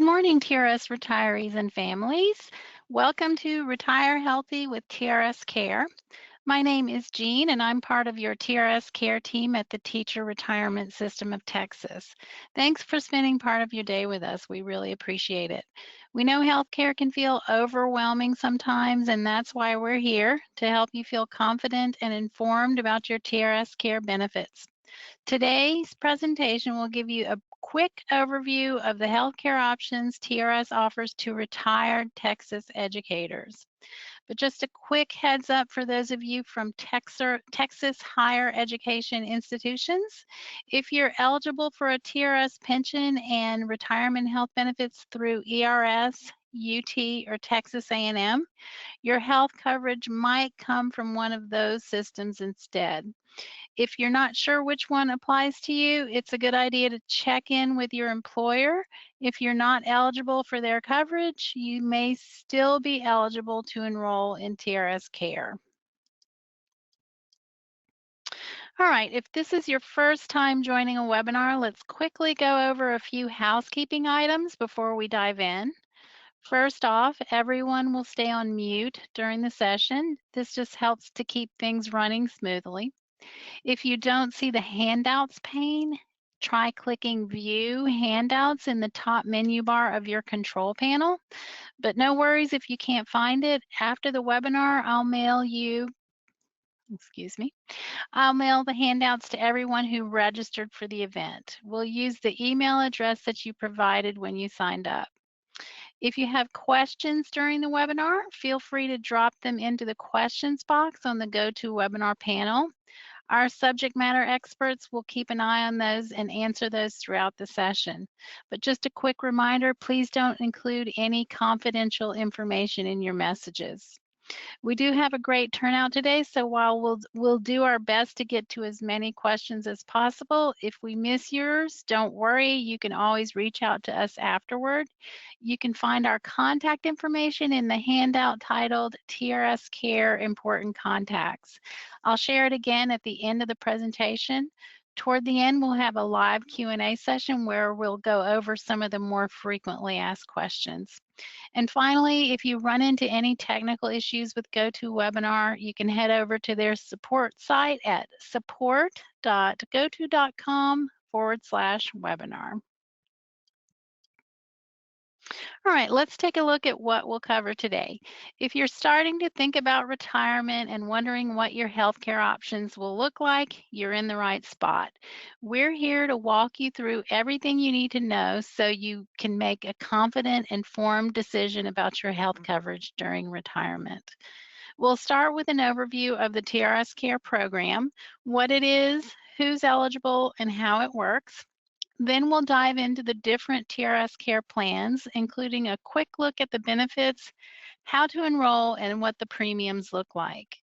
morning, TRS retirees and families. Welcome to Retire Healthy with TRS Care. My name is Jean, and I'm part of your TRS Care team at the Teacher Retirement System of Texas. Thanks for spending part of your day with us. We really appreciate it. We know healthcare can feel overwhelming sometimes, and that's why we're here to help you feel confident and informed about your TRS Care benefits. Today's presentation will give you a quick overview of the healthcare options TRS offers to retired Texas educators. But just a quick heads up for those of you from Texas higher education institutions. If you're eligible for a TRS pension and retirement health benefits through ERS, UT, or Texas A&M, your health coverage might come from one of those systems instead. If you're not sure which one applies to you, it's a good idea to check in with your employer. If you're not eligible for their coverage, you may still be eligible to enroll in TRS Care. All right, if this is your first time joining a webinar, let's quickly go over a few housekeeping items before we dive in. First off, everyone will stay on mute during the session. This just helps to keep things running smoothly. If you don't see the handouts pane, try clicking View Handouts in the top menu bar of your control panel. But no worries if you can't find it. After the webinar, I'll mail the handouts to everyone who registered for the event. We'll use the email address that you provided when you signed up. If you have questions during the webinar, feel free to drop them into the questions box on the GoToWebinar panel. Our subject matter experts will keep an eye on those and answer those throughout the session. But just a quick reminder, please don't include any confidential information in your messages. We do have a great turnout today, so while we'll do our best to get to as many questions as possible, if we miss yours, don't worry, you can always reach out to us afterward. You can find our contact information in the handout titled TRS Care Important Contacts. I'll share it again at the end of the presentation. Toward the end, we'll have a live Q&A session where we'll go over some of the more frequently asked questions. And finally, if you run into any technical issues with GoToWebinar, you can head over to their support site at support.goto.com/webinar. All right, let's take a look at what we'll cover today. If you're starting to think about retirement and wondering what your healthcare options will look like, you're in the right spot. We're here to walk you through everything you need to know so you can make a confident, informed decision about your health coverage during retirement. We'll start with an overview of the TRS Care program, what it is, who's eligible, and how it works. Then we'll dive into the different TRS Care plans, including a quick look at the benefits, how to enroll, and what the premiums look like.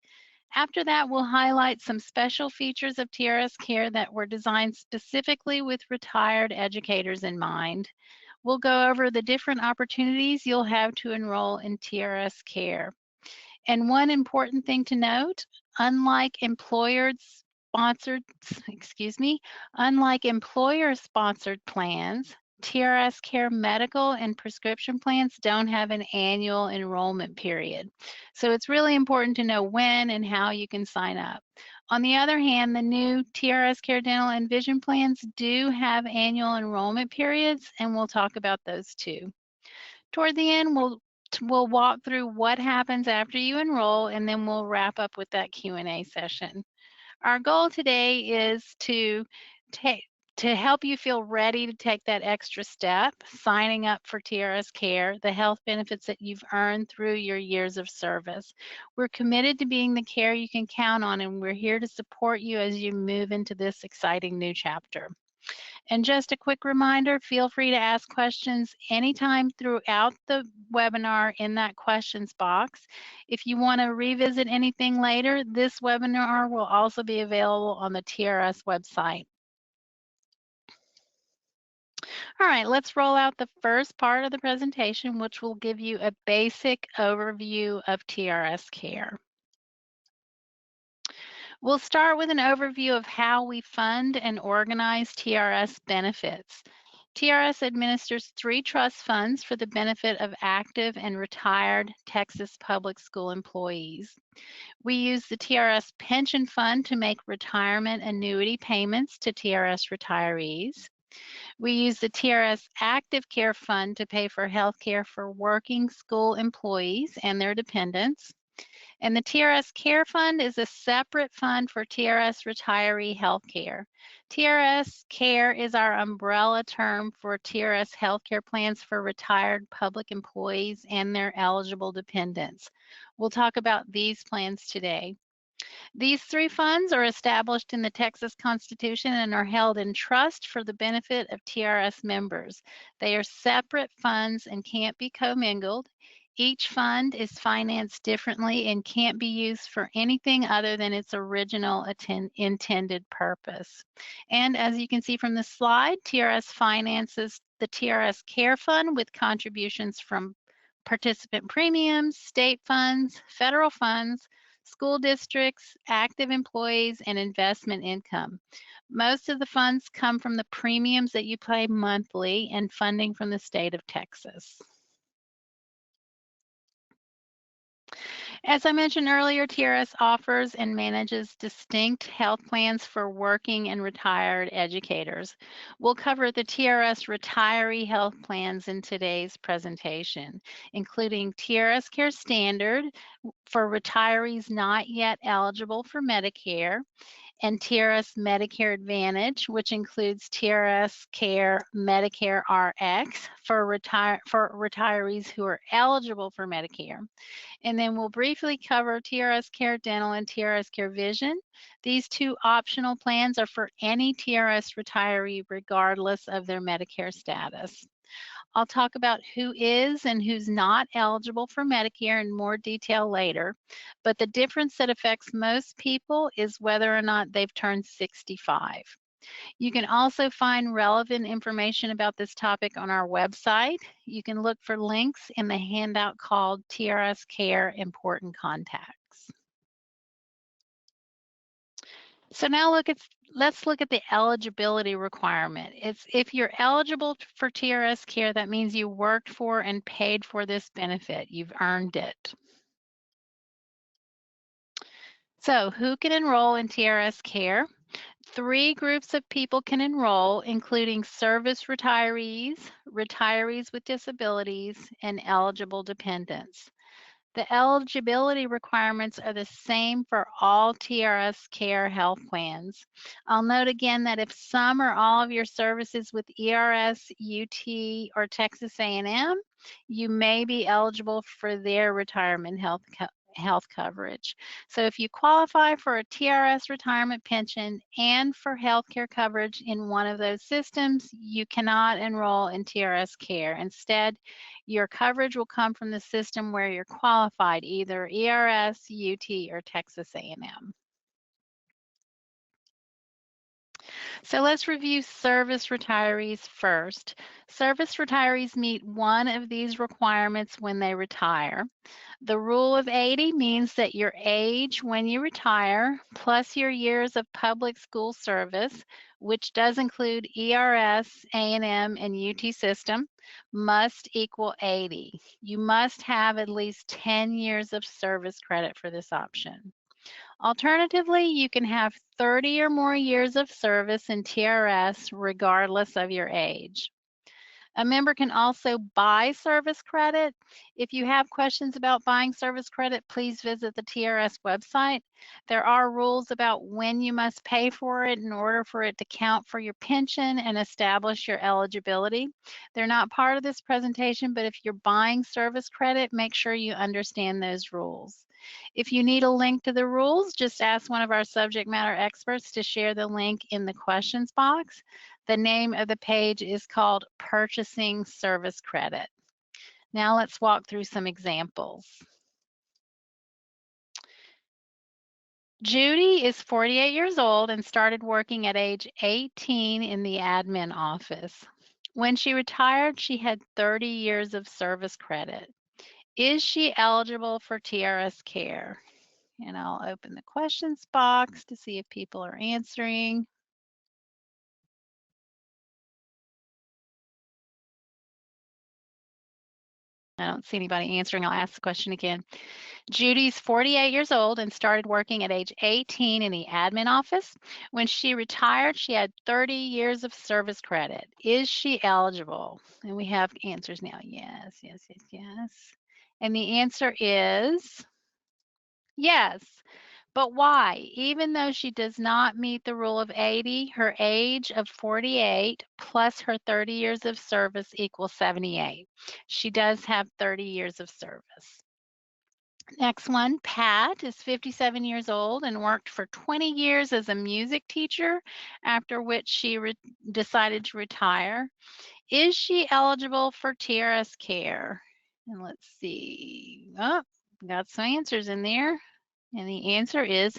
After that, we'll highlight some special features of TRS Care that were designed specifically with retired educators in mind. We'll go over the different opportunities you'll have to enroll in TRS Care. And one important thing to note, unlike employer-sponsored plans, TRS Care medical and prescription plans don't have an annual enrollment period. So it's really important to know when and how you can sign up. On the other hand, the new TRS Care dental and vision plans do have annual enrollment periods, and we'll talk about those too. Toward the end, we'll walk through what happens after you enroll, and then we'll wrap up with that Q&A session. Our goal today is to help you feel ready to take that extra step, signing up for TRS Care, the health benefits that you've earned through your years of service. We're committed to being the care you can count on, and we're here to support you as you move into this exciting new chapter. And just a quick reminder, feel free to ask questions anytime throughout the webinar in that questions box. If you want to revisit anything later, this webinar will also be available on the TRS website. All right, let's roll out the first part of the presentation, which will give you a basic overview of TRS Care. We'll start with an overview of how we fund and organize TRS benefits. TRS administers 3 trust funds for the benefit of active and retired Texas public school employees. We use the TRS Pension Fund to make retirement annuity payments to TRS retirees. We use the TRS Active Care Fund to pay for health care for working school employees and their dependents. And the TRS Care Fund is a separate fund for TRS retiree health care. TRS Care is our umbrella term for TRS healthcare plans for retired public employees and their eligible dependents. We'll talk about these plans today. These 3 funds are established in the Texas Constitution and are held in trust for the benefit of TRS members. They are separate funds and can't be commingled. Each fund is financed differently and can't be used for anything other than its original intended purpose. And as you can see from the slide, TRS finances the TRS Care Fund with contributions from participant premiums, state funds, federal funds, school districts, active employees, and investment income. Most of the funds come from the premiums that you pay monthly and funding from the state of Texas. As I mentioned earlier, TRS offers and manages distinct health plans for working and retired educators. We'll cover the TRS retiree health plans in today's presentation, including TRS Care Standard for retirees not yet eligible for Medicare, and TRS Medicare Advantage, which includes TRS Care Medicare RX for retirees who are eligible for Medicare. And then we'll briefly cover TRS Care Dental and TRS Care Vision. These 2 optional plans are for any TRS retiree regardless of their Medicare status. I'll talk about who is and who's not eligible for Medicare in more detail later, but the difference that affects most people is whether or not they've turned 65. You can also find relevant information about this topic on our website. You can look for links in the handout called TRS Care Important Contacts. So now let's look at the eligibility requirement. It's if you're eligible for TRS Care, that means you worked for and paid for this benefit. You've earned it. So who can enroll in TRS Care? 3 groups of people can enroll, including service retirees, retirees with disabilities, and eligible dependents. The eligibility requirements are the same for all TRS Care health plans. I'll note again that if some or all of your services with ERS, UT, or Texas A&M, you may be eligible for their retirement health coverage. So if you qualify for a TRS retirement pension and for healthcare coverage in one of those systems, you cannot enroll in TRS Care. Instead, your coverage will come from the system where you're qualified, either ERS, UT, or Texas A&M. So let's review service retirees first. Service retirees meet one of these requirements when they retire. The rule of 80 means that your age when you retire plus your years of public school service, which does include ERS, A&M, and UT system, must equal 80. You must have at least 10 years of service credit for this option. Alternatively, you can have 30 or more years of service in TRS regardless of your age. A member can also buy service credit. If you have questions about buying service credit, please visit the TRS website. There are rules about when you must pay for it in order for it to count for your pension and establish your eligibility. They're not part of this presentation, but if you're buying service credit, make sure you understand those rules. If you need a link to the rules, just ask one of our subject matter experts to share the link in the questions box. The name of the page is called Purchasing Service Credit. Now let's walk through some examples. Judy is 48 years old and started working at age 18 in the admin office. When she retired, she had 30 years of service credit. Is she eligible for TRS Care? And I'll open the questions box to see if people are answering. I don't see anybody answering. I'll ask the question again. Judy's 48 years old and started working at age 18 in the admin office. When she retired, she had 30 years of service credit. Is she eligible? And we have answers now. Yes, yes, yes, yes. And the answer is yes. But why? Even though she does not meet the rule of 80, her age of 48 plus her 30 years of service equals 78. She does have 30 years of service. Next one, Pat is 57 years old and worked for 20 years as a music teacher, after which she decided to retire. Is she eligible for TRS Care? And let's see. Oh, got some answers in there. And the answer is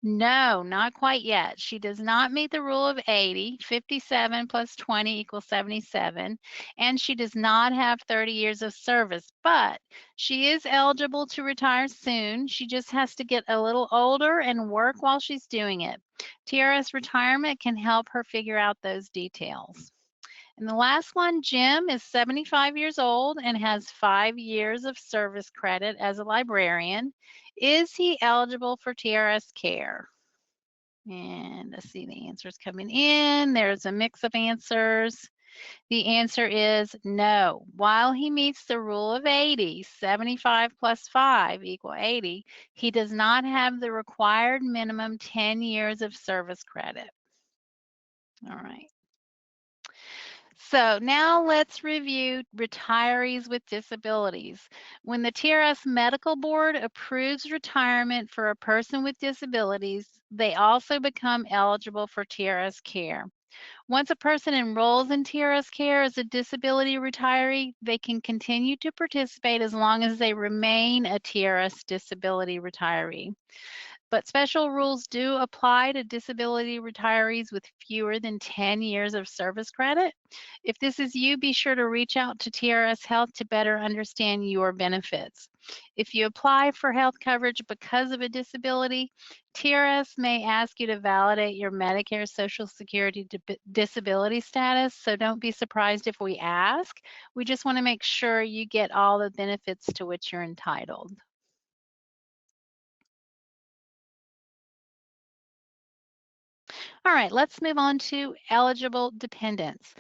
no, not quite yet. She does not meet the rule of 80. 57 plus 20 equals 77. And she does not have 30 years of service, but she is eligible to retire soon. She just has to get a little older and work while she's doing it. TRS Retirement can help her figure out those details. And the last one, Jim is 75 years old and has 5 years of service credit as a librarian. Is he eligible for TRS Care? And let's see the answers coming in. There's a mix of answers. The answer is no. While he meets the rule of 80, 75 plus 5 equal 80, he does not have the required minimum 10 years of service credit. All right. So now let's review retirees with disabilities. When the TRS Medical Board approves retirement for a person with disabilities, they also become eligible for TRS Care. Once a person enrolls in TRS Care as a disability retiree, they can continue to participate as long as they remain a TRS disability retiree. But special rules do apply to disability retirees with fewer than 10 years of service credit. If this is you, be sure to reach out to TRS Health to better understand your benefits. If you apply for health coverage because of a disability, TRS may ask you to validate your Medicare Social Security disability status, so don't be surprised if we ask. We just want to make sure you get all the benefits to which you're entitled. All right, let's move on to eligible dependents.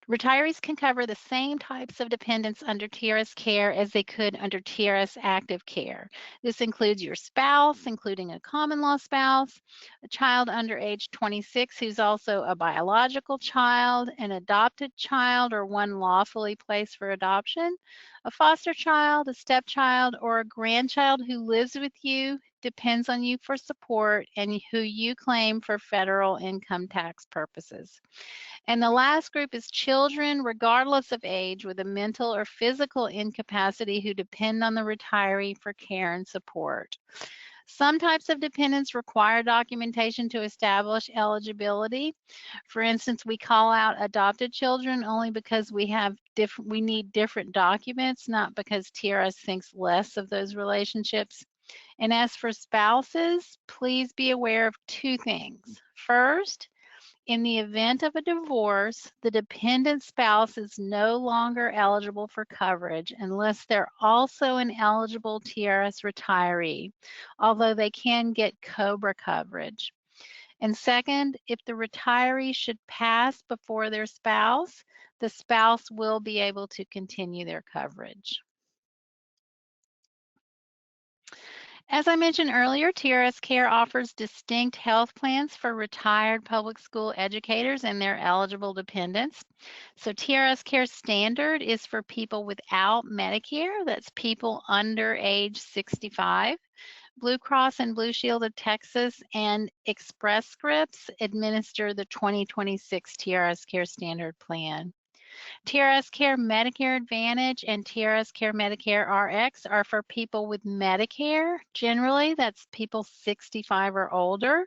Retirees can cover the same types of dependents under TRS Care as they could under TRS Active Care. This includes your spouse, including a common law spouse, a child under age 26 who's also a biological child, an adopted child or one lawfully placed for adoption, a foster child, a stepchild, or a grandchild who lives with you, depends on you for support, and who you claim for federal income tax purposes. And the last group is children, regardless of age, with a mental or physical incapacity who depend on the retiree for care and support. Some types of dependents require documentation to establish eligibility. For instance, we call out adopted children only because we need different documents, not because TRS thinks less of those relationships. And as for spouses, please be aware of two things. First, in the event of a divorce, the dependent spouse is no longer eligible for coverage unless they're also an eligible TRS retiree, although they can get COBRA coverage. And second, if the retiree should pass before their spouse, the spouse will be able to continue their coverage. As I mentioned earlier, TRS Care offers distinct health plans for retired public school educators and their eligible dependents. So TRS Care Standard is for people without Medicare, that's people under age 65. Blue Cross and Blue Shield of Texas and Express Scripts administer the 2026 TRS Care Standard plan. TRS Care Medicare Advantage and TRS Care Medicare RX are for people with Medicare. Generally, that's people 65 or older.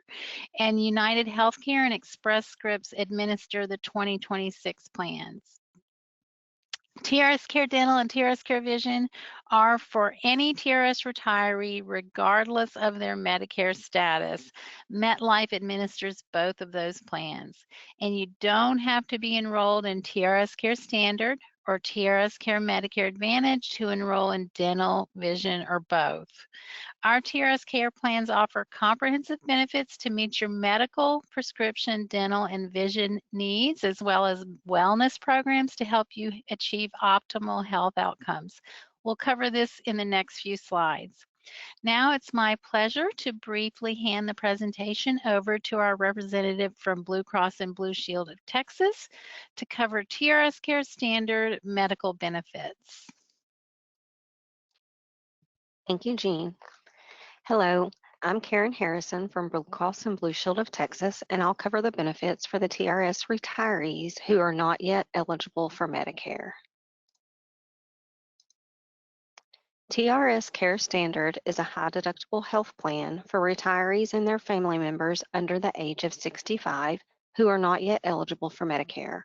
And United Healthcare and Express Scripts administer the 2026 plans. TRS Care Dental and TRS Care Vision are for any TRS retiree regardless of their Medicare status. MetLife administers both of those plans. And you don't have to be enrolled in TRS Care Standard or TRS Care Medicare Advantage to enroll in dental, vision, or both. Our TRS Care plans offer comprehensive benefits to meet your medical, prescription, dental, and vision needs, as well as wellness programs to help you achieve optimal health outcomes. We'll cover this in the next few slides. Now it's my pleasure to briefly hand the presentation over to our representative from Blue Cross and Blue Shield of Texas to cover TRS Care standard medical benefits. Thank you, Jean. Hello, I'm Karen Harrison from Blue Cross and Blue Shield of Texas, and I'll cover the benefits for the TRS retirees who are not yet eligible for Medicare. TRS Care Standard is a high-deductible health plan for retirees and their family members under the age of 65 who are not yet eligible for Medicare.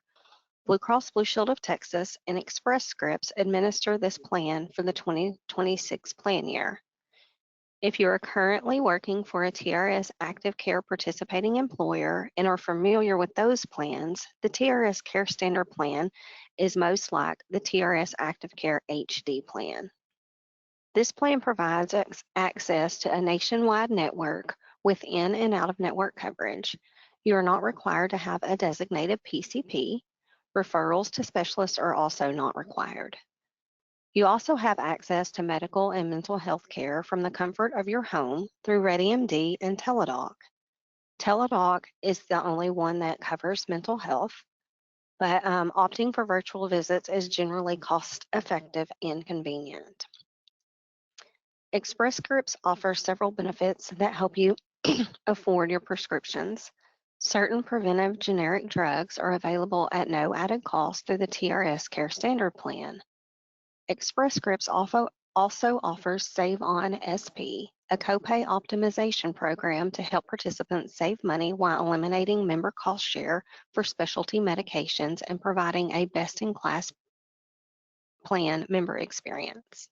Blue Cross Blue Shield of Texas and Express Scripts administer this plan for the 2026 plan year. If you are currently working for a TRS Active Care participating employer and are familiar with those plans, the TRS Care Standard plan is most like the TRS Active Care HD plan. This plan provides access to a nationwide network with in and out of network coverage. You are not required to have a designated PCP. Referrals to specialists are also not required. You also have access to medical and mental health care from the comfort of your home through ReadyMD and Teladoc. Teladoc is the only one that covers mental health, but opting for virtual visits is generally cost-effective and convenient. Express Scripts offers several benefits that help you afford your prescriptions. Certain preventive generic drugs are available at no added cost through the TRS Care Standard plan. Express Scripts also offers Save On SP, a copay optimization program to help participants save money while eliminating member cost share for specialty medications and providing a best-in-class plan member experience.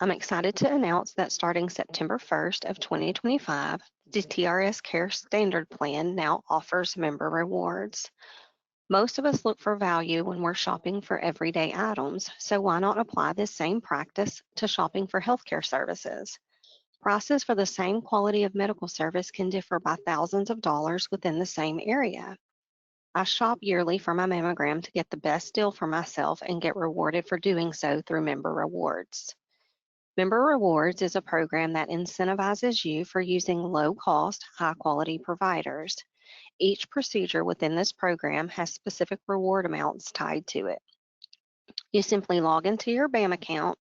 I'm excited to announce that starting September 1st of 2025, the TRS Care Standard Plan now offers member rewards. Most of us look for value when we're shopping for everyday items, so why not apply this same practice to shopping for healthcare services? Prices for the same quality of medical service can differ by thousands of dollars within the same area. I shop yearly for my mammogram to get the best deal for myself and get rewarded for doing so through member rewards. Member Rewards is a program that incentivizes you for using low-cost, high-quality providers. Each procedure within this program has specific reward amounts tied to it. You simply log into your BAM account,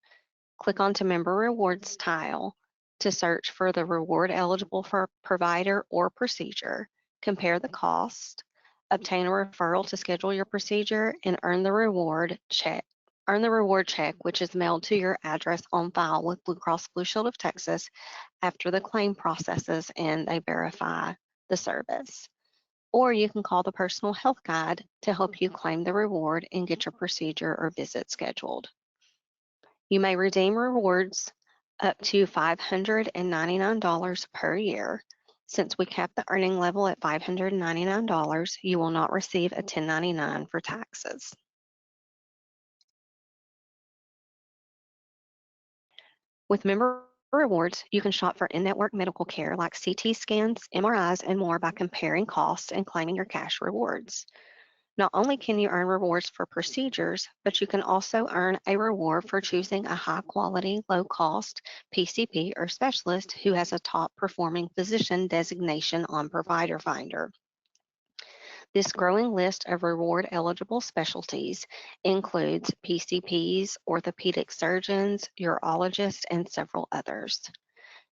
click onto Member Rewards tile to search for the reward eligible for provider or procedure, compare the cost, obtain a referral to schedule your procedure, and earn the reward check. Which is mailed to your address on file with Blue Cross Blue Shield of Texas after the claim processes and they verify the service. Or you can call the personal health guide to help you claim the reward and get your procedure or visit scheduled. You may redeem rewards up to $599 per year. Since we cap the earning level at $599, you will not receive a 1099 for taxes. With member rewards, you can shop for in-network medical care like CT scans, MRIs, and more by comparing costs and claiming your cash rewards. Not only can you earn rewards for procedures, but you can also earn a reward for choosing a high-quality, low-cost PCP or specialist who has a top-performing physician designation on Provider Finder. This growing list of reward-eligible specialties includes PCPs, orthopedic surgeons, urologists, and several others.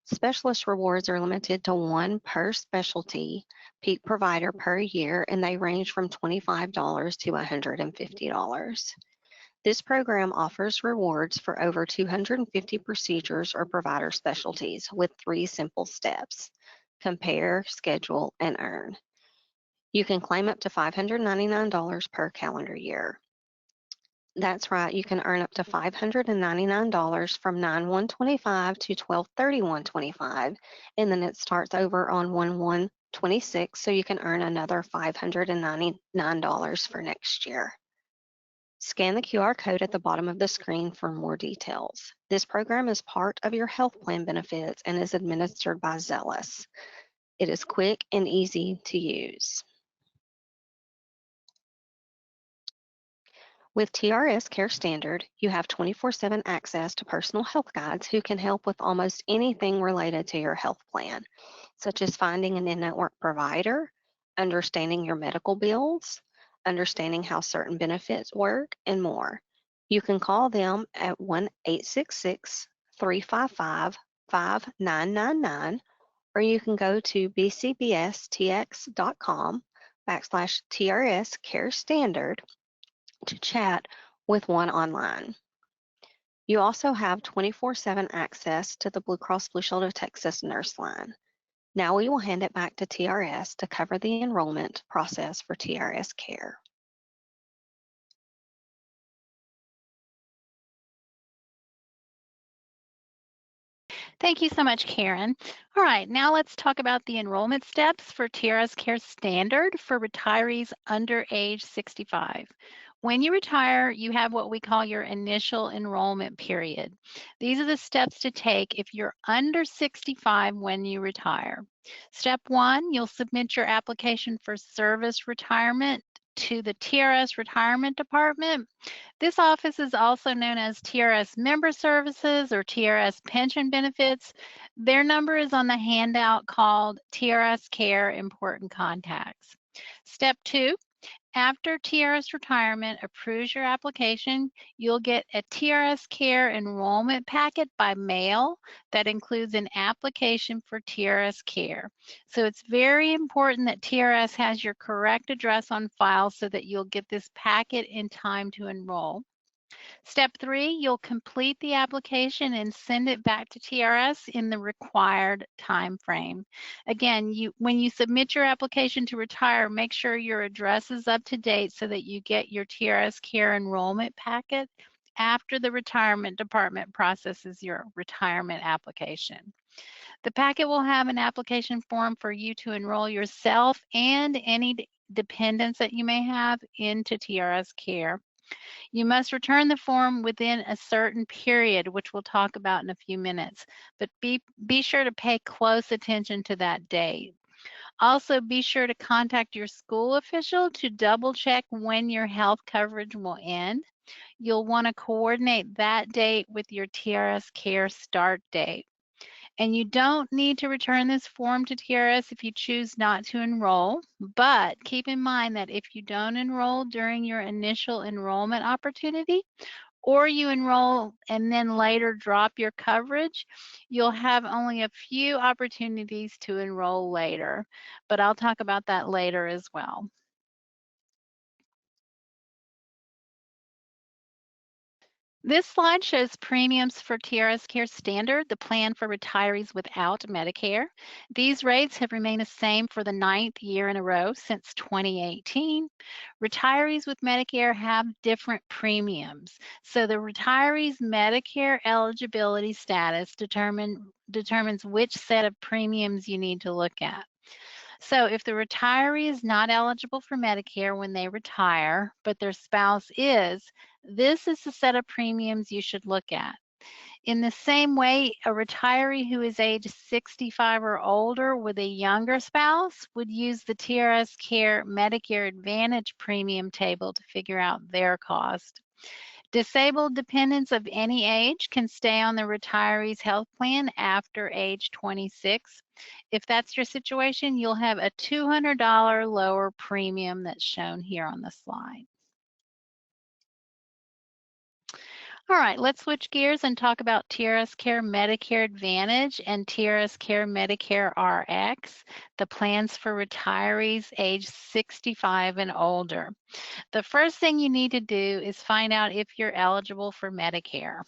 Specialist rewards are limited to one per specialty peak provider per year, and they range from $25 to $150. This program offers rewards for over 250 procedures or provider specialties with 3 simple steps: compare, schedule, and earn. You can claim up to $599 per calendar year. That's right, you can earn up to $599 from 9/1/25 to 12/31/25, and then it starts over on 1/1/26, so you can earn another $599 for next year. Scan the QR code at the bottom of the screen for more details. This program is part of your health plan benefits and is administered by Zealous. It is quick and easy to use. With TRS Care Standard, you have 24/7 access to personal health guides who can help with almost anything related to your health plan, such as finding an in-network provider, understanding your medical bills, understanding how certain benefits work, and more. You can call them at 1-866-355-5999, or you can go to bcbstx.com/TRS Care Standard to chat with one online. You also have 24/7 access to the Blue Cross Blue Shield of Texas nurse line. Now we will hand it back to TRS to cover the enrollment process for TRS Care. Thank you so much, Karen. All right, now let's talk about the enrollment steps for TRS Care Standard for retirees under age 65. When you retire, you have what we call your initial enrollment period. These are the steps to take if you're under 65 when you retire. Step 1, you'll submit your application for service retirement to the TRS Retirement Department. This office is also known as TRS Member Services or TRS Pension Benefits. Their number is on the handout called TRS Care Important Contacts. Step 2, after TRS Retirement approves your application, you'll get a TRS Care enrollment packet by mail that includes an application for TRS Care. So it's very important that TRS has your correct address on file so that you'll get this packet in time to enroll. Step 3, you'll complete the application and send it back to TRS in the required time frame. Again, when you submit your application to retire, make sure your address is up to date so that you get your TRS Care enrollment packet after the retirement department processes your retirement application. The packet will have an application form for you to enroll yourself and any dependents that you may have into TRS Care. You must return the form within a certain period, which we'll talk about in a few minutes, but be sure to pay close attention to that date. Also, be sure to contact your school official to double check when your health coverage will end. You'll want to coordinate that date with your TRS Care start date. And you don't need to return this form to TRS if you choose not to enroll, but keep in mind that if you don't enroll during your initial enrollment opportunity, or you enroll and then later drop your coverage, you'll have only a few opportunities to enroll later. But I'll talk about that later as well. This slide shows premiums for TRS Care Standard, the plan for retirees without Medicare. These rates have remained the same for the 9th year in a row since 2018. Retirees with Medicare have different premiums. So the retiree's Medicare eligibility status determines which set of premiums you need to look at. So if the retiree is not eligible for Medicare when they retire, but their spouse is, this is the set of premiums you should look at. In the same way, a retiree who is age 65 or older with a younger spouse would use the TRS Care Medicare Advantage premium table to figure out their cost. Disabled dependents of any age can stay on the retiree's health plan after age 26. If that's your situation, you'll have a $200 lower premium that's shown here on the slide. All right, let's switch gears and talk about TRS Care Medicare Advantage and TRS Care Medicare RX, the plans for retirees age 65 and older. The first thing you need to do is find out if you're eligible for Medicare.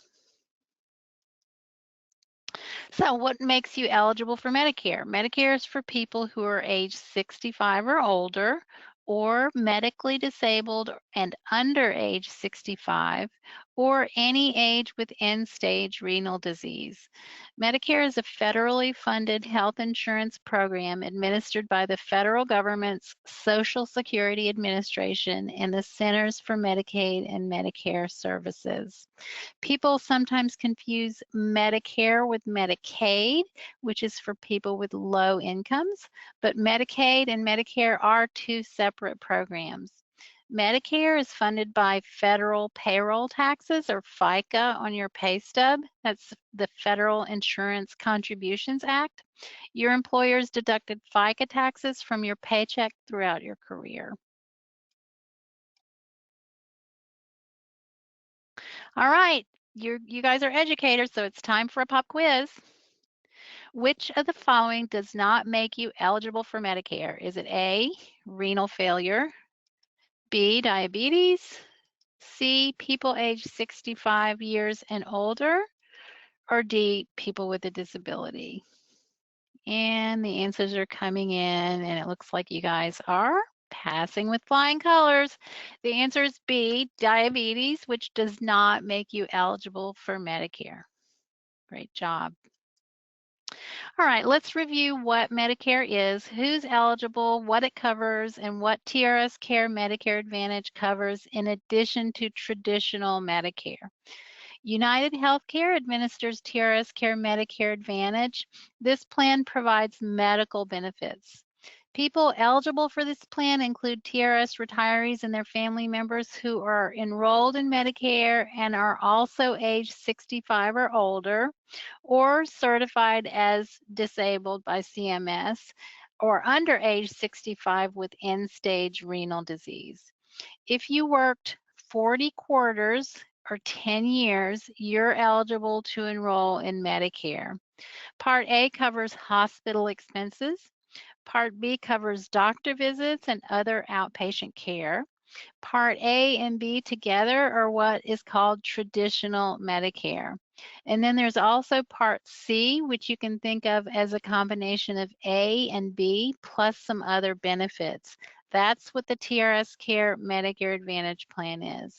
So what makes you eligible for Medicare? Medicare is for people who are age 65 or older, or medically disabled and under age 65, or any age with end-stage renal disease. Medicare is a federally funded health insurance program administered by the federal government's Social Security Administration and the Centers for Medicaid and Medicare Services. People sometimes confuse Medicare with Medicaid, which is for people with low incomes, but Medicaid and Medicare are two separate programs. Medicare is funded by federal payroll taxes, or FICA, on your pay stub. That's the Federal Insurance Contributions Act. Your employers deducted FICA taxes from your paycheck throughout your career. All right, you guys are educators, so it's time for a pop quiz. Which of the following does not make you eligible for Medicare? Is it A, renal failure, B, diabetes, C, people age 65 years and older, or D, people with a disability? And the answers are coming in, and it looks like you guys are passing with flying colors. The answer is B, diabetes, which does not make you eligible for Medicare. Great job. All right, let's review what Medicare is, who's eligible, what it covers, and what TRS Care Medicare Advantage covers in addition to traditional Medicare. United Healthcare administers TRS Care Medicare Advantage. This plan provides medical benefits. People eligible for this plan include TRS retirees and their family members who are enrolled in Medicare and are also age 65 or older, or certified as disabled by CMS, or under age 65 with end-stage renal disease. If you worked 40 quarters or 10 years, you're eligible to enroll in Medicare. Part A covers hospital expenses. Part B covers doctor visits and other outpatient care. Part A and B together are what is called traditional Medicare. And then there's also Part C, which you can think of as a combination of A and B plus some other benefits. That's what the TRS Care Medicare Advantage plan is.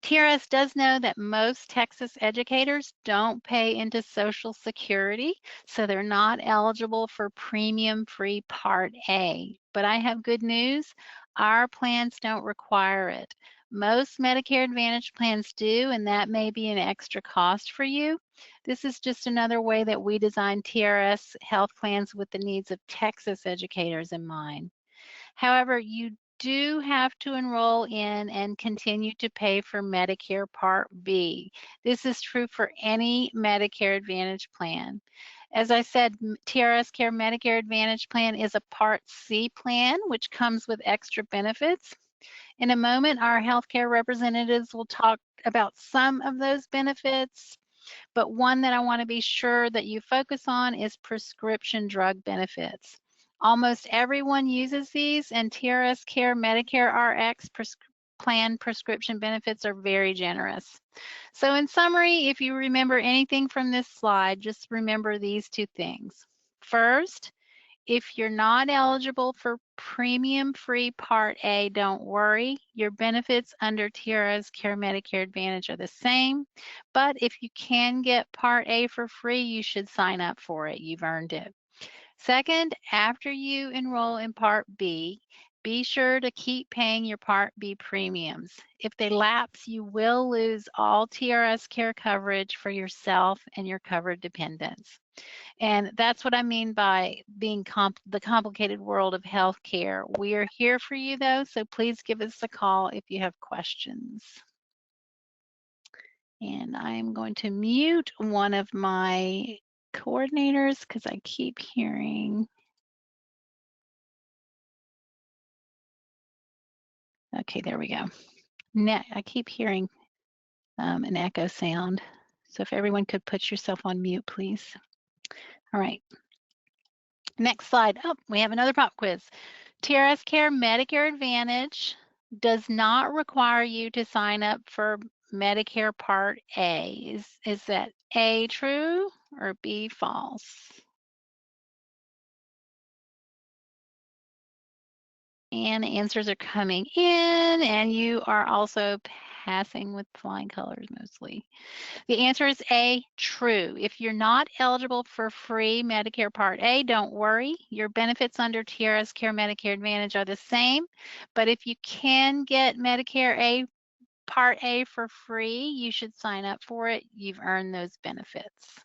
TRS does know that most Texas educators don't pay into Social Security, so they're not eligible for premium-free Part A. But I have good news. Our plans don't require it. Most Medicare Advantage plans do, and that may be an extra cost for you. This is just another way that we design TRS health plans with the needs of Texas educators in mind. However, you do have to enroll in and continue to pay for Medicare Part B. This is true for any Medicare Advantage plan. As I said, TRS Care Medicare Advantage plan is a Part C plan, which comes with extra benefits. In a moment, our healthcare representatives will talk about some of those benefits, but one that I want to be sure that you focus on is prescription drug benefits. Almost everyone uses these, and TRS Care Medicare RX plan prescription benefits are very generous. So in summary, if you remember anything from this slide, just remember these two things. First, if you're not eligible for premium-free Part A, don't worry. Your benefits under TRS Care Medicare Advantage are the same, but if you can get Part A for free, you should sign up for it. You've earned it. Second, after you enroll in Part B, be sure to keep paying your Part B premiums. If they lapse, you will lose all TRS care coverage for yourself and your covered dependents. And that's what I mean by being the complicated world of healthcare. We are here for you though, so please give us a call if you have questions. And I'm going to mute one of my coordinators because I keep hearing. Okay, there we go. Now, I keep hearing an echo sound. So if everyone could put yourself on mute, please. All right. Next slide. Oh, we have another pop quiz. TRS Care Medicare Advantage does not require you to sign up for Medicare Part A. Is that A true or B false? And the answers are coming in, and you are also passing with flying colors mostly. The answer is A, true. If you're not eligible for free Medicare Part A, don't worry. Your benefits under TRS Care Medicare Advantage are the same, but if you can get Medicare A Part A for free, you should sign up for it. You've earned those benefits.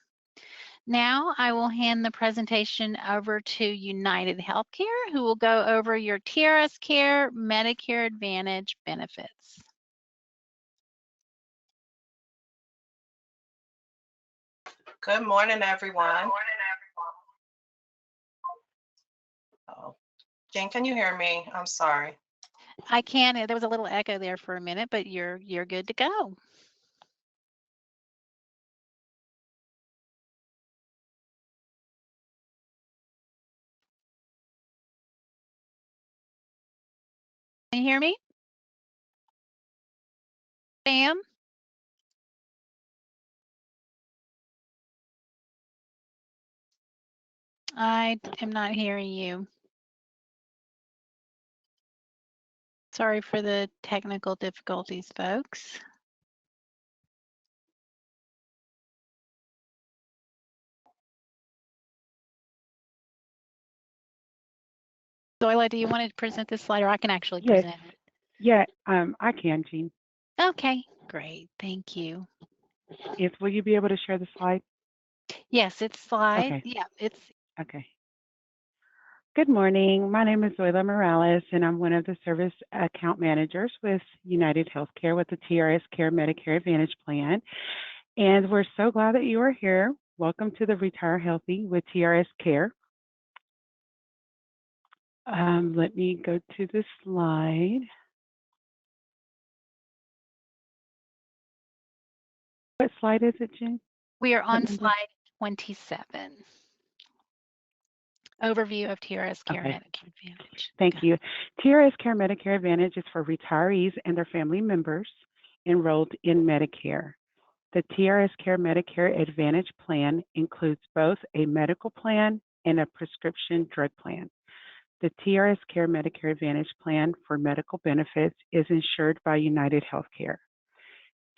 Now I will hand the presentation over to United Healthcare, who will go over your TRS Care Medicare Advantage benefits. Good morning, everyone. Oh, Jane, can you hear me? I'm sorry. I can. There was a little echo there for a minute, but you're good to go. Can you hear me? Pam? I am not hearing you. Sorry for the technical difficulties, folks. Zoila, do you want to present this slide, or I can actually present it? Yeah, I can, Jean. Okay, great. Thank you. Will you be able to share the slide? Yes, it's slide. Okay. Yeah, it's. Okay. Good morning. My name is Zoila Morales, and I'm one of the service account managers with United Healthcare with the TRS Care Medicare Advantage Plan. And we're so glad that you are here. Welcome to the Retire Healthy with TRS Care. Let me go to the slide. What slide is it, Jean? We are on slide 27. Overview of TRS Care Medicare Advantage. Thank you. TRS Care Medicare Advantage is for retirees and their family members enrolled in Medicare. The TRS Care Medicare Advantage plan includes both a medical plan and a prescription drug plan. The TRS Care Medicare Advantage plan for medical benefits is insured by United Healthcare.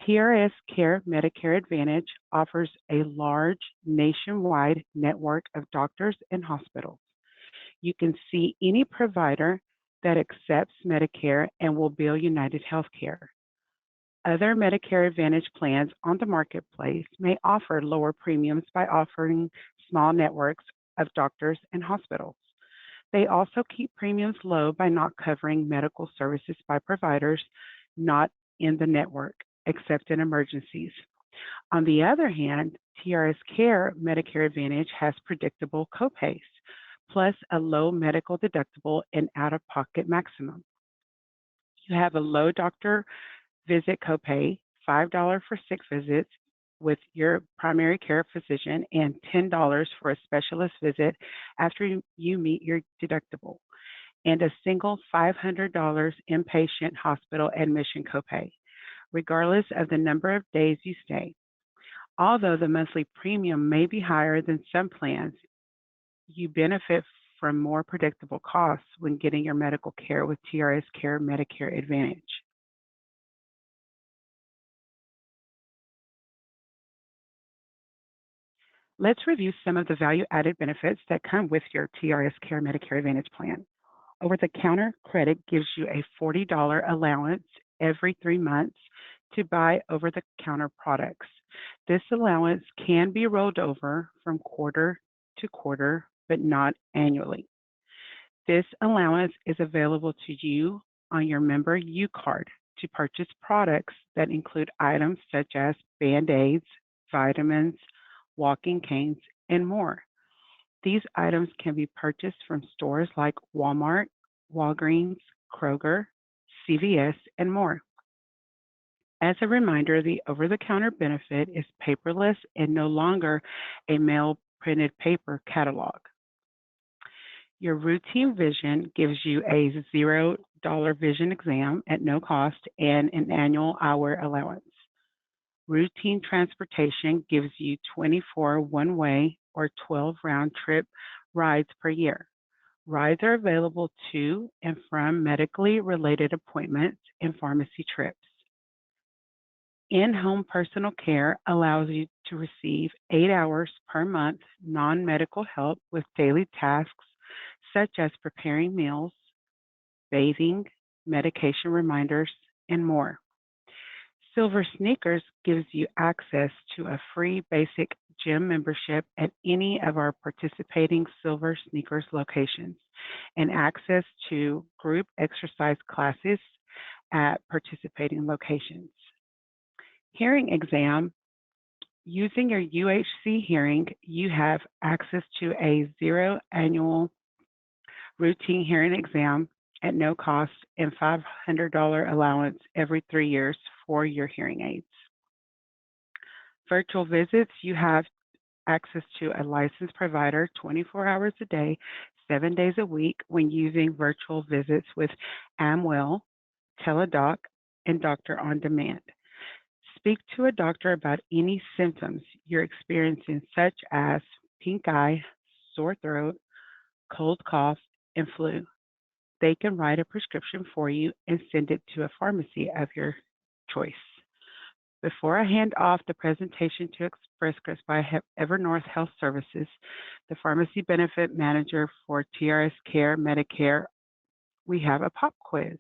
TRS Care Medicare Advantage offers a large nationwide network of doctors and hospitals. You can see any provider that accepts Medicare and will bill United Healthcare. Other Medicare Advantage plans on the marketplace may offer lower premiums by offering small networks of doctors and hospitals. They also keep premiums low by not covering medical services by providers not in the network, except in emergencies. On the other hand, TRS Care Medicare Advantage has predictable copays, plus a low medical deductible and out-of-pocket maximum. You have a low doctor visit copay, $5 for 6 visits with your primary care physician, and $10 for a specialist visit after you meet your deductible, and a single $500 inpatient hospital admission copay, regardless of the number of days you stay. Although the monthly premium may be higher than some plans, you benefit from more predictable costs when getting your medical care with TRS Care Medicare Advantage. Let's review some of the value-added benefits that come with your TRS Care Medicare Advantage plan. Over-the-counter credit gives you a $40 allowance every 3 months to buy over-the-counter products. This allowance can be rolled over from quarter to quarter, but not annually. This allowance is available to you on your Member U card to purchase products that include items such as Band-Aids, vitamins, walking canes, and more. These items can be purchased from stores like Walmart, Walgreens, Kroger, CVS, and more. As a reminder, the over-the-counter benefit is paperless and no longer a mail printed paper catalog. Your routine vision gives you a $0 vision exam at no cost and an annual hour allowance. Routine transportation gives you 24 one-way or 12 round-trip rides per year. Rides are available to and from medically related appointments and pharmacy trips. In-home personal care allows you to receive 8 hours per month non-medical help with daily tasks such as preparing meals, bathing, medication reminders, and more. Silver Sneakers gives you access to a free basic gym membership at any of our participating Silver Sneakers locations and access to group exercise classes at participating locations. Hearing exam. Using your UHC hearing, you have access to a 0 annual routine hearing exam at no cost and $500 allowance every 3 years for your hearing aids. Virtual visits, you have access to a licensed provider 24 hours a day, 7 days a week when using virtual visits with Amwell, Teladoc, and Doctor on Demand. Speak to a doctor about any symptoms you're experiencing, such as pink eye, sore throat, cold cough, and flu. They can write a prescription for you and send it to a pharmacy of your choice. Before I hand off the presentation to Express Scripts by Evernorth Health Services, the Pharmacy Benefit Manager for TRS Care Medicare, we have a pop quiz.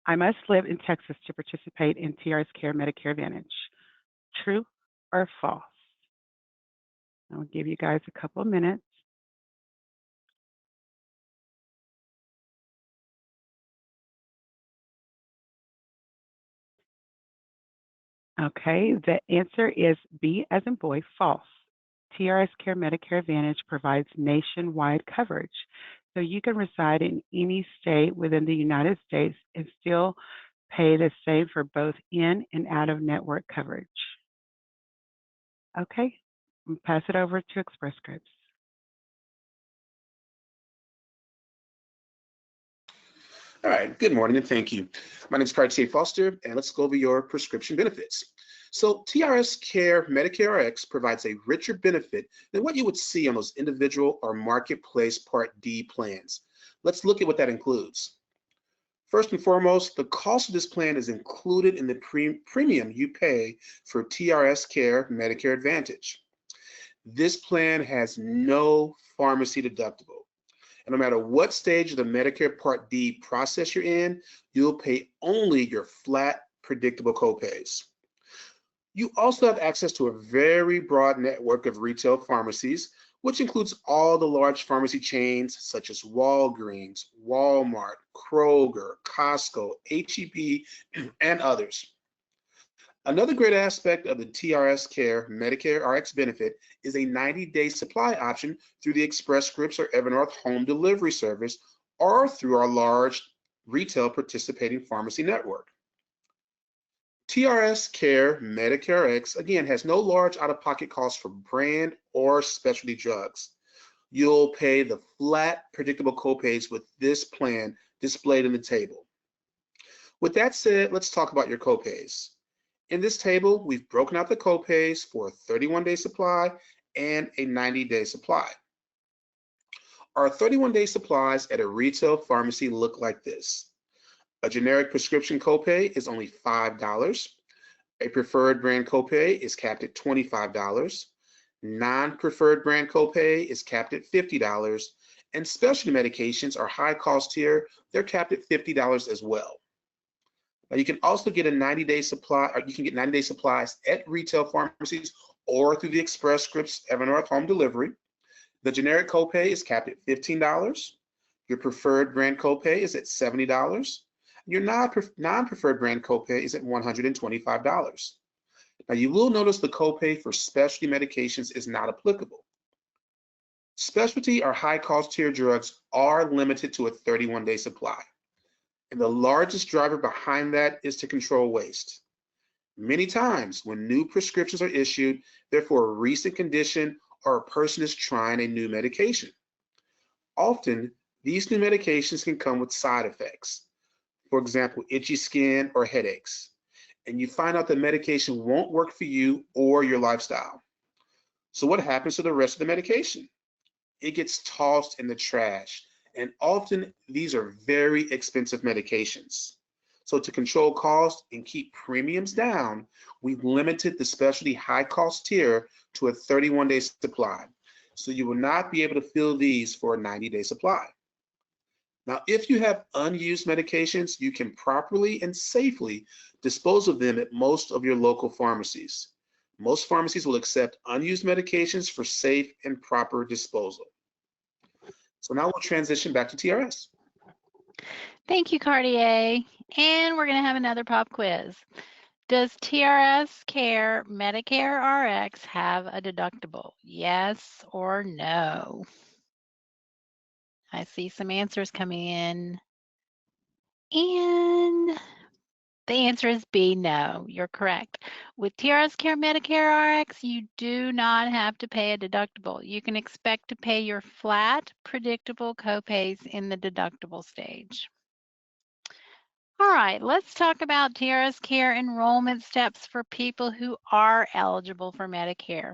I must live in Texas to participate in TRS Care Medicare Advantage. True or false? I'll give you guys a couple of minutes. Okay, the answer is B as in boy, false. TRS Care Medicare Advantage provides nationwide coverage. So you can reside in any state within the United States and still pay the same for both in and out of network coverage. Okay, I'll pass it over to Express Scripts. All right, good morning and thank you. My name is Cartier Foster and let's go over your prescription benefits. So TRS Care Medicare Rx provides a richer benefit than what you would see on those individual or marketplace Part D plans. Let's look at what that includes. First and foremost, the cost of this plan is included in the premium you pay for TRS Care Medicare Advantage. This plan has no pharmacy deductible. And no matter what stage of the Medicare Part D process you're in, you'll pay only your flat, predictable copays. You also have access to a very broad network of retail pharmacies, which includes all the large pharmacy chains such as Walgreens, Walmart, Kroger, Costco, H-E-B, and others. Another great aspect of the TRS Care Medicare Rx benefit is a 90-day supply option through the Express Scripts or Evernorth home delivery service or through our large retail participating pharmacy network. TRS Care Medicare Rx, again, has no large out-of-pocket costs for brand or specialty drugs. You'll pay the flat, predictable copays with this plan displayed in the table. With that said, let's talk about your copays. In this table, we've broken out the copays for a 31-day supply and a 90-day supply. Our 31-day supplies at a retail pharmacy look like this. A generic prescription copay is only $5. A preferred brand copay is capped at $25. Non-preferred brand copay is capped at $50. And specialty medications are high cost here. They're capped at $50 as well. Now you can also get a 90-day supply, or you can get 90-day supplies at retail pharmacies or through the Express Scripts Evernorth home delivery. The generic copay is capped at $15. Your preferred brand copay is at $70. Your non-preferred brand copay is at $125. Now you will notice the copay for specialty medications is not applicable. Specialty or high cost tier drugs are limited to a 31-day supply. And the largest driver behind that is to control waste. Many times when new prescriptions are issued, they're for a recent condition or a person is trying a new medication. Often, these new medications can come with side effects. For example, itchy skin or headaches. And you find out the medication won't work for you or your lifestyle. So what happens to the rest of the medication? it gets tossed in the trash. And often these are very expensive medications. So to control costs and keep premiums down, we've limited the specialty high cost tier to a 31-day supply. So you will not be able to fill these for a 90-day supply. Now, if you have unused medications, you can properly and safely dispose of them at most of your local pharmacies. Most pharmacies will accept unused medications for safe and proper disposal. So now we'll transition back to TRS. Thank you, Cartier. And we're going to have another pop quiz. Does TRS Care Medicare RX have a deductible? Yes or no? I see some answers coming in. And the answer is B, no. You're correct. With TRS Care Medicare RX, you do not have to pay a deductible. You can expect to pay your flat, predictable copays in the deductible stage. All right, let's talk about TRS Care enrollment steps for people who are eligible for Medicare.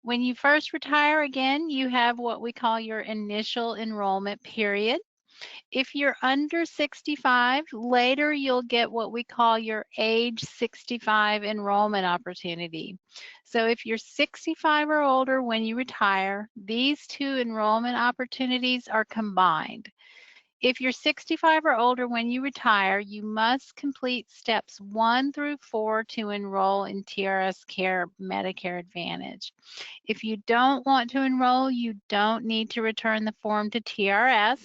When you first retire, again, you have what we call your initial enrollment period. If you're under 65, later you'll get what we call your age 65 enrollment opportunity. So if you're 65 or older when you retire, these two enrollment opportunities are combined. If you're 65 or older when you retire, you must complete steps 1 through 4 to enroll in TRS Care Medicare Advantage. If you don't want to enroll, you don't need to return the form to TRS.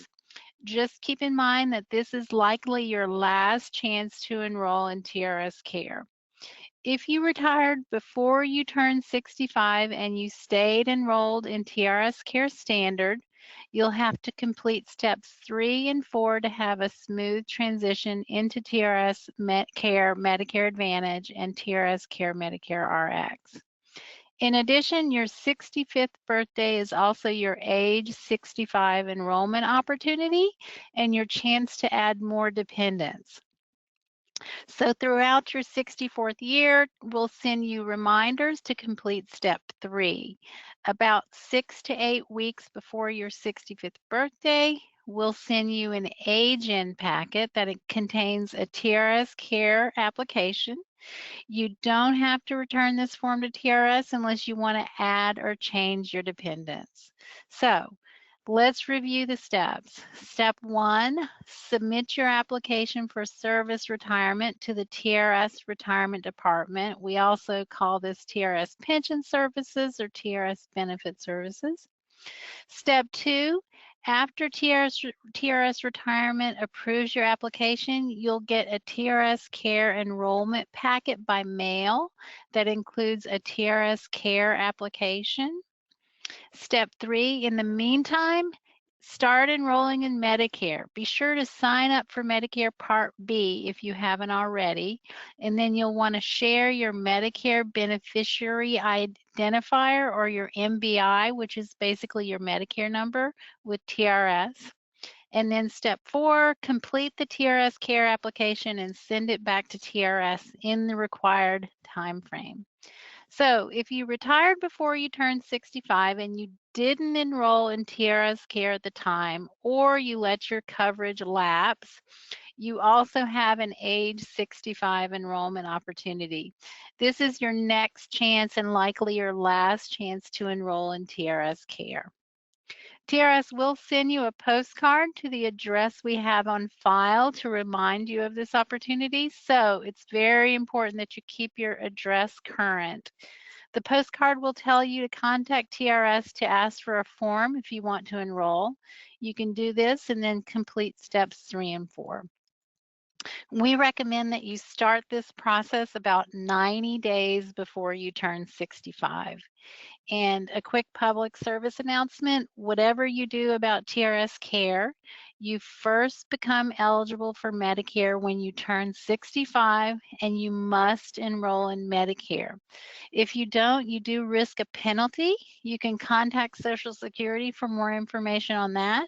Just keep in mind that this is likely your last chance to enroll in TRS Care. If you retired before you turned 65 and you stayed enrolled in TRS Care Standard, you'll have to complete steps 3 and 4 to have a smooth transition into TRS Care Medicare Advantage and TRS Care Medicare RX. In addition, your 65th birthday is also your age 65 enrollment opportunity and your chance to add more dependents. So throughout your 64th year, we'll send you reminders to complete step 3. About 6 to 8 weeks before your 65th birthday, we'll send you an age-in packet that contains a TRS Care application. You don't have to return this form to TRS unless you want to add or change your dependents. So let's review the steps. Step 1, submit your application for service retirement to the TRS Retirement Department. We also call this TRS Pension Services or TRS Benefit Services. Step 2, after TRS Retirement approves your application, you'll get a TRS Care enrollment packet by mail that includes a TRS Care application. Step 3, in the meantime, start enrolling in Medicare. Be sure to sign up for Medicare Part B if you haven't already, and then you'll want to share your Medicare Beneficiary Identifier or your MBI, which is basically your Medicare number, with TRS. And then step 4, complete the TRS Care application and send it back to TRS in the required time frame. So if you retired before you turned 65 and you didn't enroll in TRS Care at the time, or you let your coverage lapse, you also have an age 65 enrollment opportunity. This is your next chance and likely your last chance to enroll in TRS Care. TRS will send you a postcard to the address we have on file to remind you of this opportunity. So it's very important that you keep your address current. The postcard will tell you to contact TRS to ask for a form if you want to enroll. You can do this and then complete steps 3 and 4. We recommend that you start this process about 90 days before you turn 65. And a quick public service announcement, whatever you do about TRS Care, you first become eligible for Medicare when you turn 65 and you must enroll in Medicare. If you don't, you do risk a penalty. You can contact Social Security for more information on that.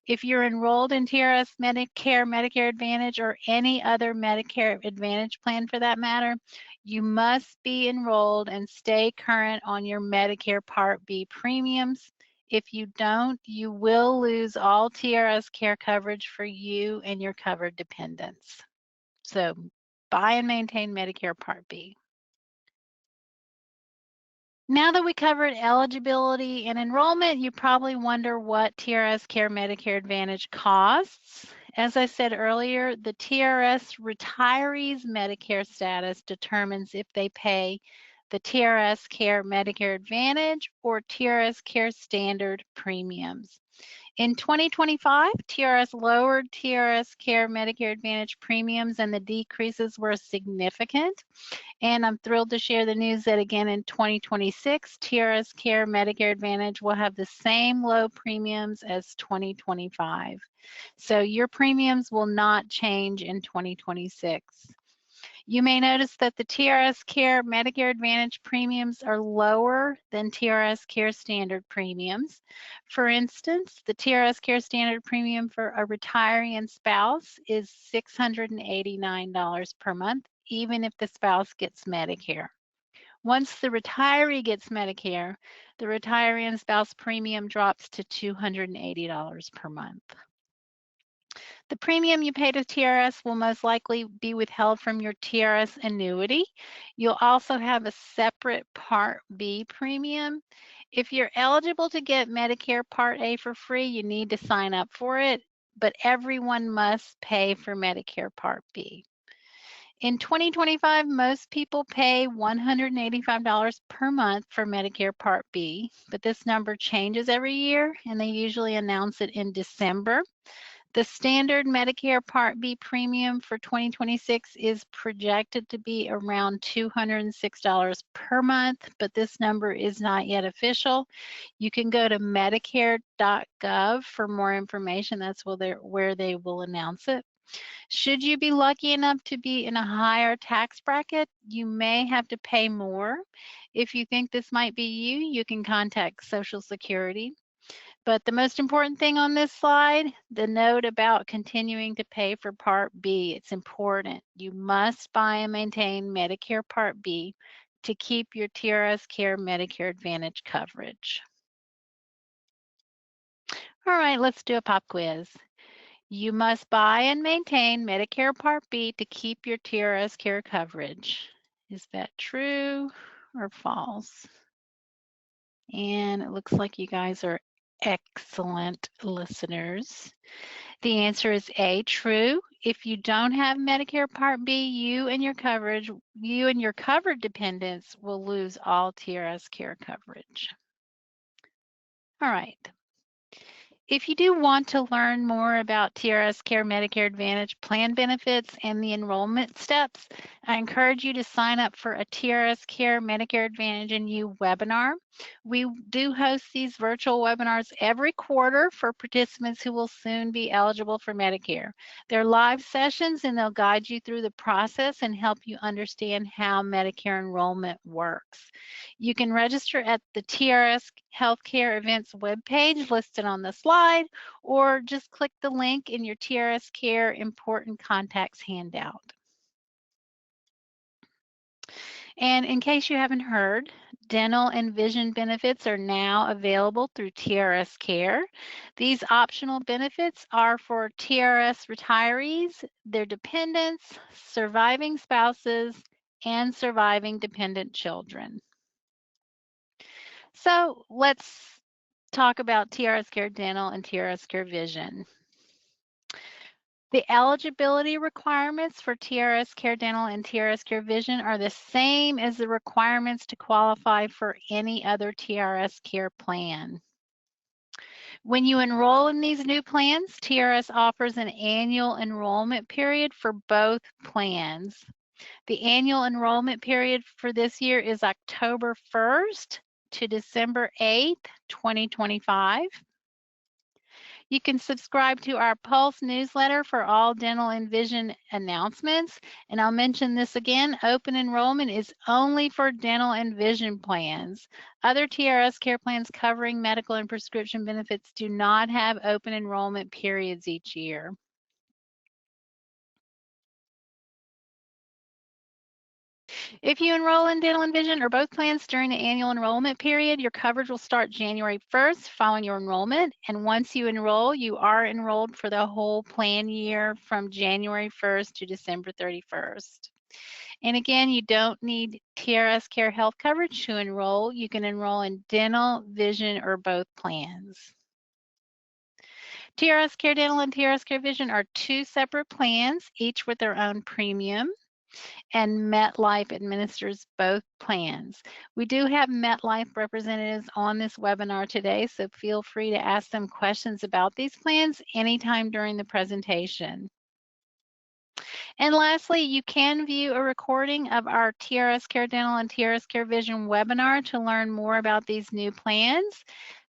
If you're enrolled in TRS Medicare, Medicare Advantage, or any other Medicare Advantage plan for that matter, you must be enrolled and stay current on your Medicare Part B premiums. If you don't, you will lose all TRS care coverage for you and your covered dependents. So buy and maintain Medicare Part B. Now that we covered eligibility and enrollment, you probably wonder what TRS Care Medicare Advantage costs. As I said earlier, the TRS retirees Medicare status determines if they pay the TRS Care Medicare Advantage or TRS Care Standard premiums. In 2025, TRS lowered TRS Care Medicare Advantage premiums and the decreases were significant. And I'm thrilled to share the news that again in 2026, TRS Care Medicare Advantage will have the same low premiums as 2025. So your premiums will not change in 2026. You may notice that the TRS Care Medicare Advantage premiums are lower than TRS Care Standard premiums. For instance, the TRS Care Standard premium for a retiree and spouse is $689 per month, even if the spouse gets Medicare. Once the retiree gets Medicare, the retiree and spouse premium drops to $280 per month. The premium you pay to TRS will most likely be withheld from your TRS annuity. You'll also have a separate Part B premium. If you're eligible to get Medicare Part A for free, you need to sign up for it, but everyone must pay for Medicare Part B. In 2025, most people pay $185 per month for Medicare Part B, but this number changes every year, and they usually announce it in December. The standard Medicare Part B premium for 2026 is projected to be around $206 per month, but this number is not yet official. You can go to medicare.gov for more information. That's where they will announce it. Should you be lucky enough to be in a higher tax bracket, you may have to pay more. If you think this might be you, you can contact Social Security. But the most important thing on this slide, the note about continuing to pay for Part B, it's important. You must buy and maintain Medicare Part B to keep your TRS Care Medicare Advantage coverage. All right, let's do a pop quiz. You must buy and maintain Medicare Part B to keep your TRS Care coverage. Is that true or false? And it looks like you guys are excellent listeners. The answer is A, true. If you don't have Medicare Part B, you and your covered dependents will lose all TRS care coverage. All right. If you do want to learn more about TRS Care Medicare Advantage plan benefits and the enrollment steps, I encourage you to sign up for a TRS Care Medicare Advantage and You webinar. We do host these virtual webinars every quarter for participants who will soon be eligible for Medicare. They're live sessions and they'll guide you through the process and help you understand how Medicare enrollment works. You can register at the TRS Healthcare Events webpage listed on the slide, or just click the link in your TRS Care Important Contacts handout. And in case you haven't heard, dental and vision benefits are now available through TRS Care. These optional benefits are for TRS retirees, their dependents, surviving spouses, and surviving dependent children. So let's talk about TRS Care Dental and TRS Care Vision. The eligibility requirements for TRS Care Dental and TRS Care Vision are the same as the requirements to qualify for any other TRS Care plan. When you enroll in these new plans, TRS offers an annual enrollment period for both plans. The annual enrollment period for this year is October 1st to December 8th, 2025. You can subscribe to our Pulse newsletter for all dental and vision announcements. And I'll mention this again, open enrollment is only for dental and vision plans. Other TRS care plans covering medical and prescription benefits do not have open enrollment periods each year. If you enroll in dental and vision or both plans during the annual enrollment period, your coverage will start January 1st following your enrollment. And once you enroll, you are enrolled for the whole plan year from January 1st to December 31st. And again, you don't need TRS Care health coverage to enroll. You can enroll in dental, vision, or both plans. TRS Care Dental and TRS Care Vision are two separate plans, each with their own premium, and MetLife administers both plans. We do have MetLife representatives on this webinar today, so feel free to ask them questions about these plans anytime during the presentation. And lastly, you can view a recording of our TRS Care Dental and TRS Care Vision webinar to learn more about these new plans.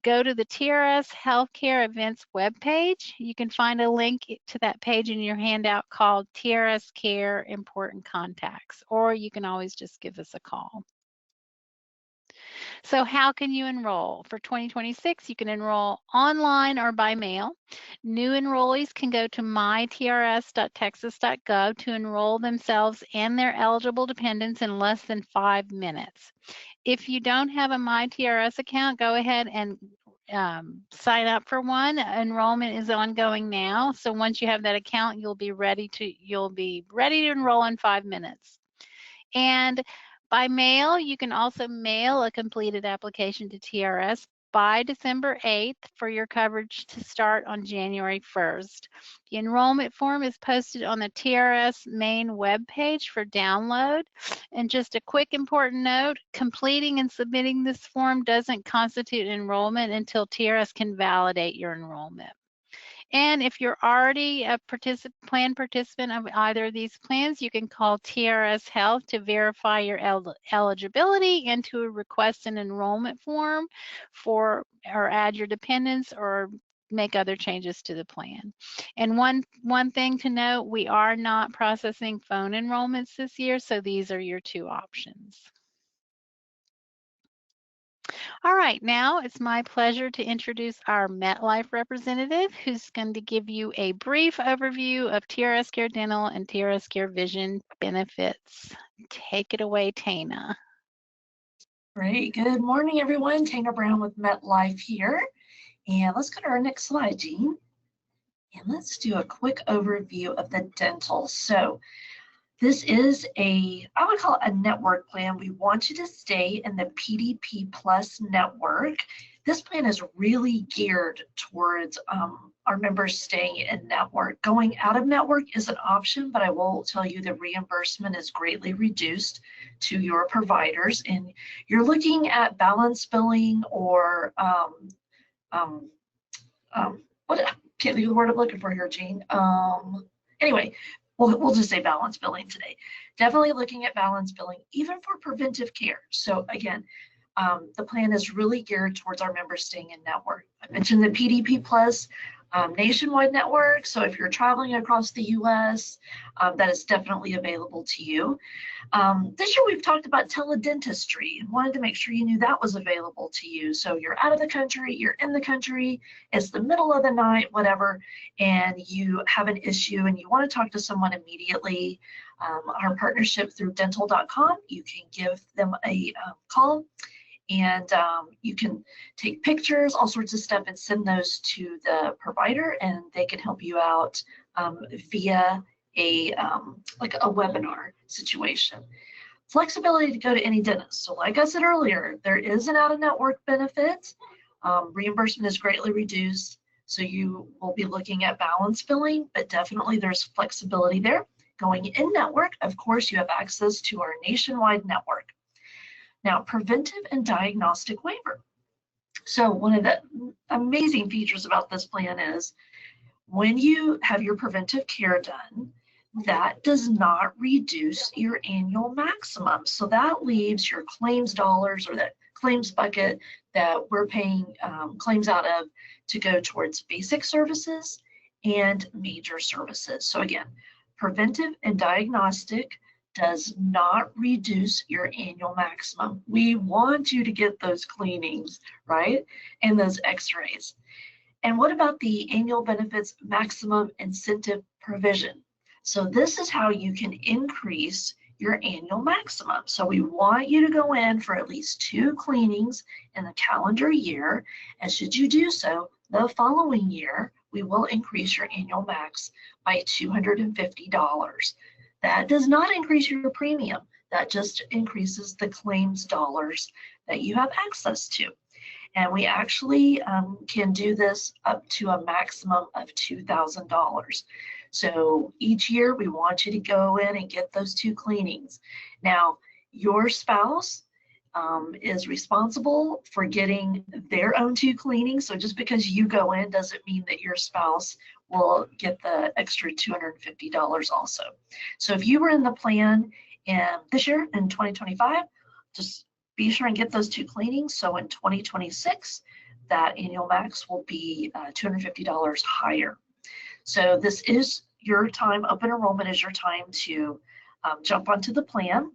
Go to the TRS Healthcare Events webpage. You can find a link to that page in your handout called TRS Care Important Contacts, or you can always just give us a call. So how can you enroll? For 2026, you can enroll online or by mail. New enrollees can go to mytrs.texas.gov to enroll themselves and their eligible dependents in less than 5 minutes. If you don't have a MyTRS account, go ahead and sign up for one. Enrollment is ongoing now, so once you have that account, you'll be ready to enroll in 5 minutes. And by mail, you can also mail a completed application to TRS by December 8th for your coverage to start on January 1st. The enrollment form is posted on the TRS main webpage for download. And just a quick important note, completing and submitting this form doesn't constitute enrollment until TRS can validate your enrollment. And if you're already a plan participant of either of these plans, you can call TRS Health to verify your eligibility and to request an enrollment form or add your dependents or make other changes to the plan. And one thing to note, we are not processing phone enrollments this year, so these are your two options. All right, now it's my pleasure to introduce our MetLife representative who's going to give you a brief overview of TRS Care Dental and TRS Care Vision benefits. Take it away, Tana. Great. Good morning, everyone. Tana Brown with MetLife here. And let's go to our next slide, Jean. And let's do a quick overview of the dental. So this is I would call it a network plan. We want you to stay in the PDP Plus network. This plan is really geared towards our members staying in network. Going out of network is an option, but I will tell you the reimbursement is greatly reduced to your providers. And you're looking at balance billing or what can't think of the word I'm looking for here, Jean. Anyway, we'll just say balance billing today. Definitely looking at balance billing, even for preventive care. So again, the plan is really geared towards our members staying in network. I mentioned the PDP Plus nationwide network. So if you're traveling across the US, that is definitely available to you. This year we've talked about teledentistry and wanted to make sure you knew that was available to you. So you're out of the country, you're in the country, it's the middle of the night, whatever, and you have an issue and you want to talk to someone immediately. Our partnership through dental.com, you can give them a call and you can take pictures, all sorts of stuff, and send those to the provider, and they can help you out via like a webinar situation. Flexibility to go to any dentist. So like I said earlier, there is an out-of-network benefit. Reimbursement is greatly reduced, so you will be looking at balance billing, but definitely there's flexibility there. Going in network, of course, you have access to our nationwide network. Now, preventive and diagnostic waiver. So one of the amazing features about this plan is when you have your preventive care done, that does not reduce your annual maximum. So that leaves your claims dollars or that claims bucket that we're paying claims out of to go towards basic services and major services. So again, preventive and diagnostic does not reduce your annual maximum. We want you to get those cleanings, right? And those x-rays. And what about the annual benefits maximum incentive provision? So this is how you can increase your annual maximum. So we want you to go in for at least 2 cleanings in the calendar year. And should you do so, the following year, we will increase your annual max by $250. That does not increase your premium. That just increases the claims dollars that you have access to. And we actually can do this up to a maximum of $2,000. So each year we want you to go in and get those 2 cleanings. Now, your spouse is responsible for getting their own 2 cleanings. So just because you go in doesn't mean that your spouse will get the extra $250 also. So if you were in the plan this year in 2025, just be sure and get those 2 cleanings. So in 2026, that annual max will be $250 higher. So this is your time, open enrollment is your time to jump onto the plan.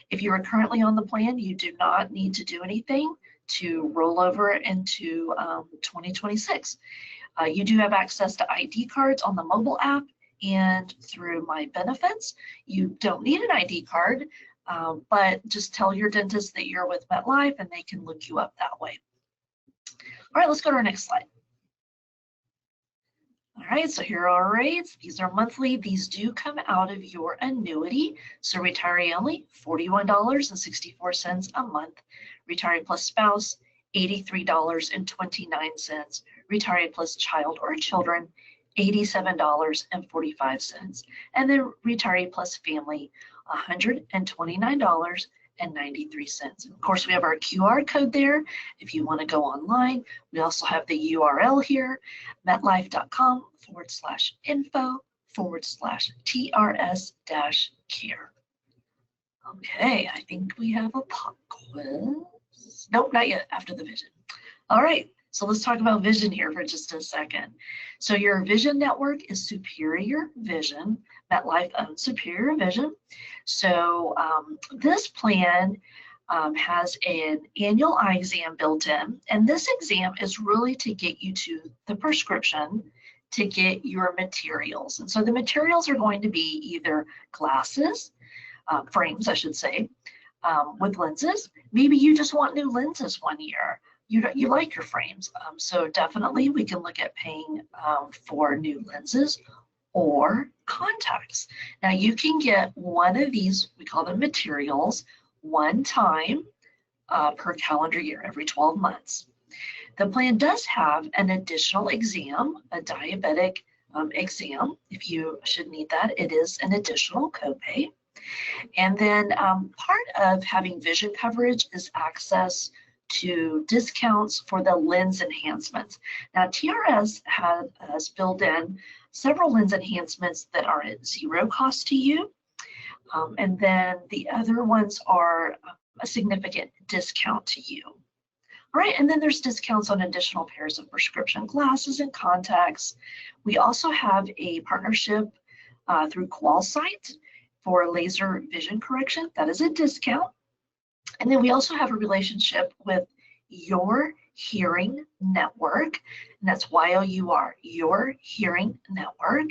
If you are currently on the plan, you do not need to do anything to roll over into 2026. You do have access to ID cards on the mobile app and through My Benefits. You don't need an ID card, but just tell your dentist that you're with MetLife and they can look you up that way. All right, let's go to our next slide. All right, so here are our rates. These are monthly. These do come out of your annuity. So retiree only, $41.64 a month. Retiree plus spouse, $83.29. Retiree plus child or children, $87.45. And then retiree plus family, $129.93. Of course, we have our QR code there if you want to go online. We also have the URL here, metlife.com/info/TRS-care. Okay, I think we have a pop quiz. Nope, not yet, after the vision. All right, so let's talk about vision here for just a second. So your vision network is Superior Vision. MetLife owns Superior Vision. So this plan has an annual eye exam built in, and this exam is really to get you to the prescription to get your materials. And so the materials are going to be either glasses, frames, I should say, with lenses. Maybe you just want new lenses one year. You like your frames. So definitely we can look at paying for new lenses or contacts. Now you can get one of these, we call them materials, one time per calendar year, every 12 months. The plan does have an additional exam, a diabetic exam. If you should need that, it is an additional copay. And then part of having vision coverage is access to discounts for the lens enhancements. Now TRS has built in several lens enhancements that are at zero cost to you. And then the other ones are a significant discount to you. All right, and then there's discounts on additional pairs of prescription glasses and contacts. We also have a partnership through QualSight for laser vision correction. That is a discount. And then we also have a relationship with Your Hearing Network, and that's YOUR, Your Hearing Network.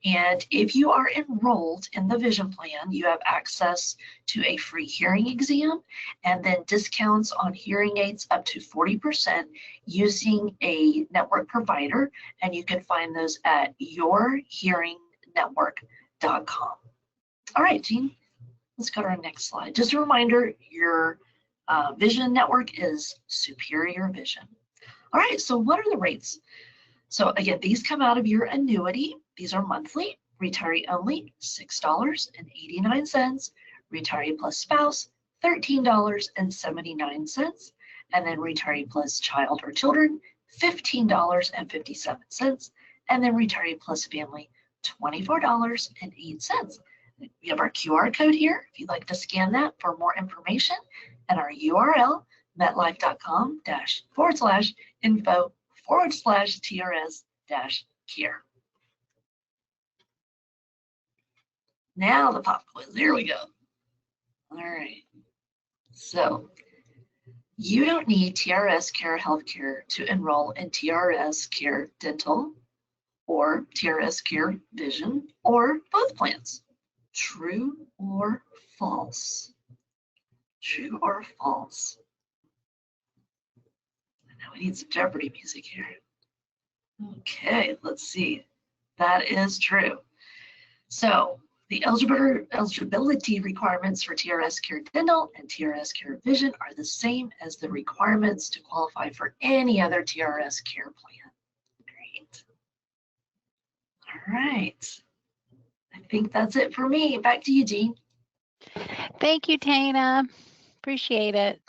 And if you are enrolled in the vision plan, you have access to a free hearing exam and then discounts on hearing aids up to 40% using a network provider. And you can find those at yourhearingnetwork.com. All right, Jean, let's go to our next slide. Just a reminder, your vision network is Superior Vision. All right, so what are the rates? So again, these come out of your annuity. These are monthly. Retiree only, $6.89. Retiree plus spouse, $13.79. And then retiree plus child or children, $15.57. And then retiree plus family, $24.08. We have our QR code here if you'd like to scan that for more information, and our URL, metlife.com/info/TRS-care. Now the pop quiz, here we go. All right, so you don't need TRS Care Healthcare to enroll in TRS Care Dental or TRS Care Vision or both plans. True or false? True or false? Now we need some Jeopardy music here. Okay, let's see. That is true. So the eligibility requirements for TRS Care Dental and TRS Care Vision are the same as the requirements to qualify for any other TRS Care plan. Great. All right. I think that's it for me. Back to you, Jean. Thank you, Tana. Appreciate it.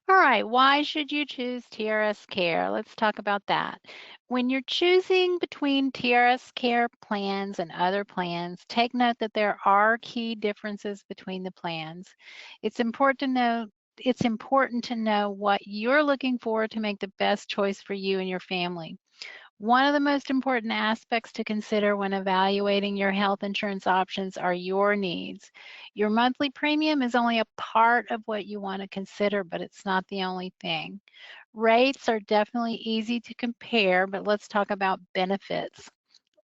All right, why should you choose TRS Care? Let's talk about that. When you're choosing between TRS Care plans and other plans, take note that there are key differences between the plans. It's important to know what you're looking for to make the best choice for you and your family. One of the most important aspects to consider when evaluating your health insurance options are your needs. Your monthly premium is only a part of what you want to consider, but it's not the only thing. Rates are definitely easy to compare, but let's talk about benefits.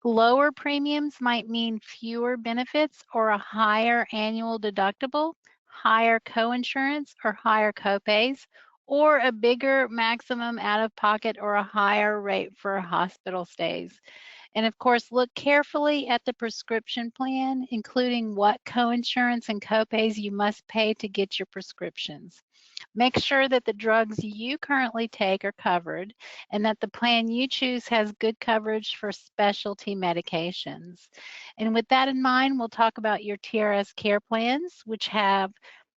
Lower premiums might mean fewer benefits or a higher annual deductible, higher coinsurance or higher copays, or a bigger maximum out-of-pocket or a higher rate for hospital stays. And of course, look carefully at the prescription plan, including what coinsurance and copays you must pay to get your prescriptions. Make sure that the drugs you currently take are covered and that the plan you choose has good coverage for specialty medications. And with that in mind, we'll talk about your TRS Care plans, which have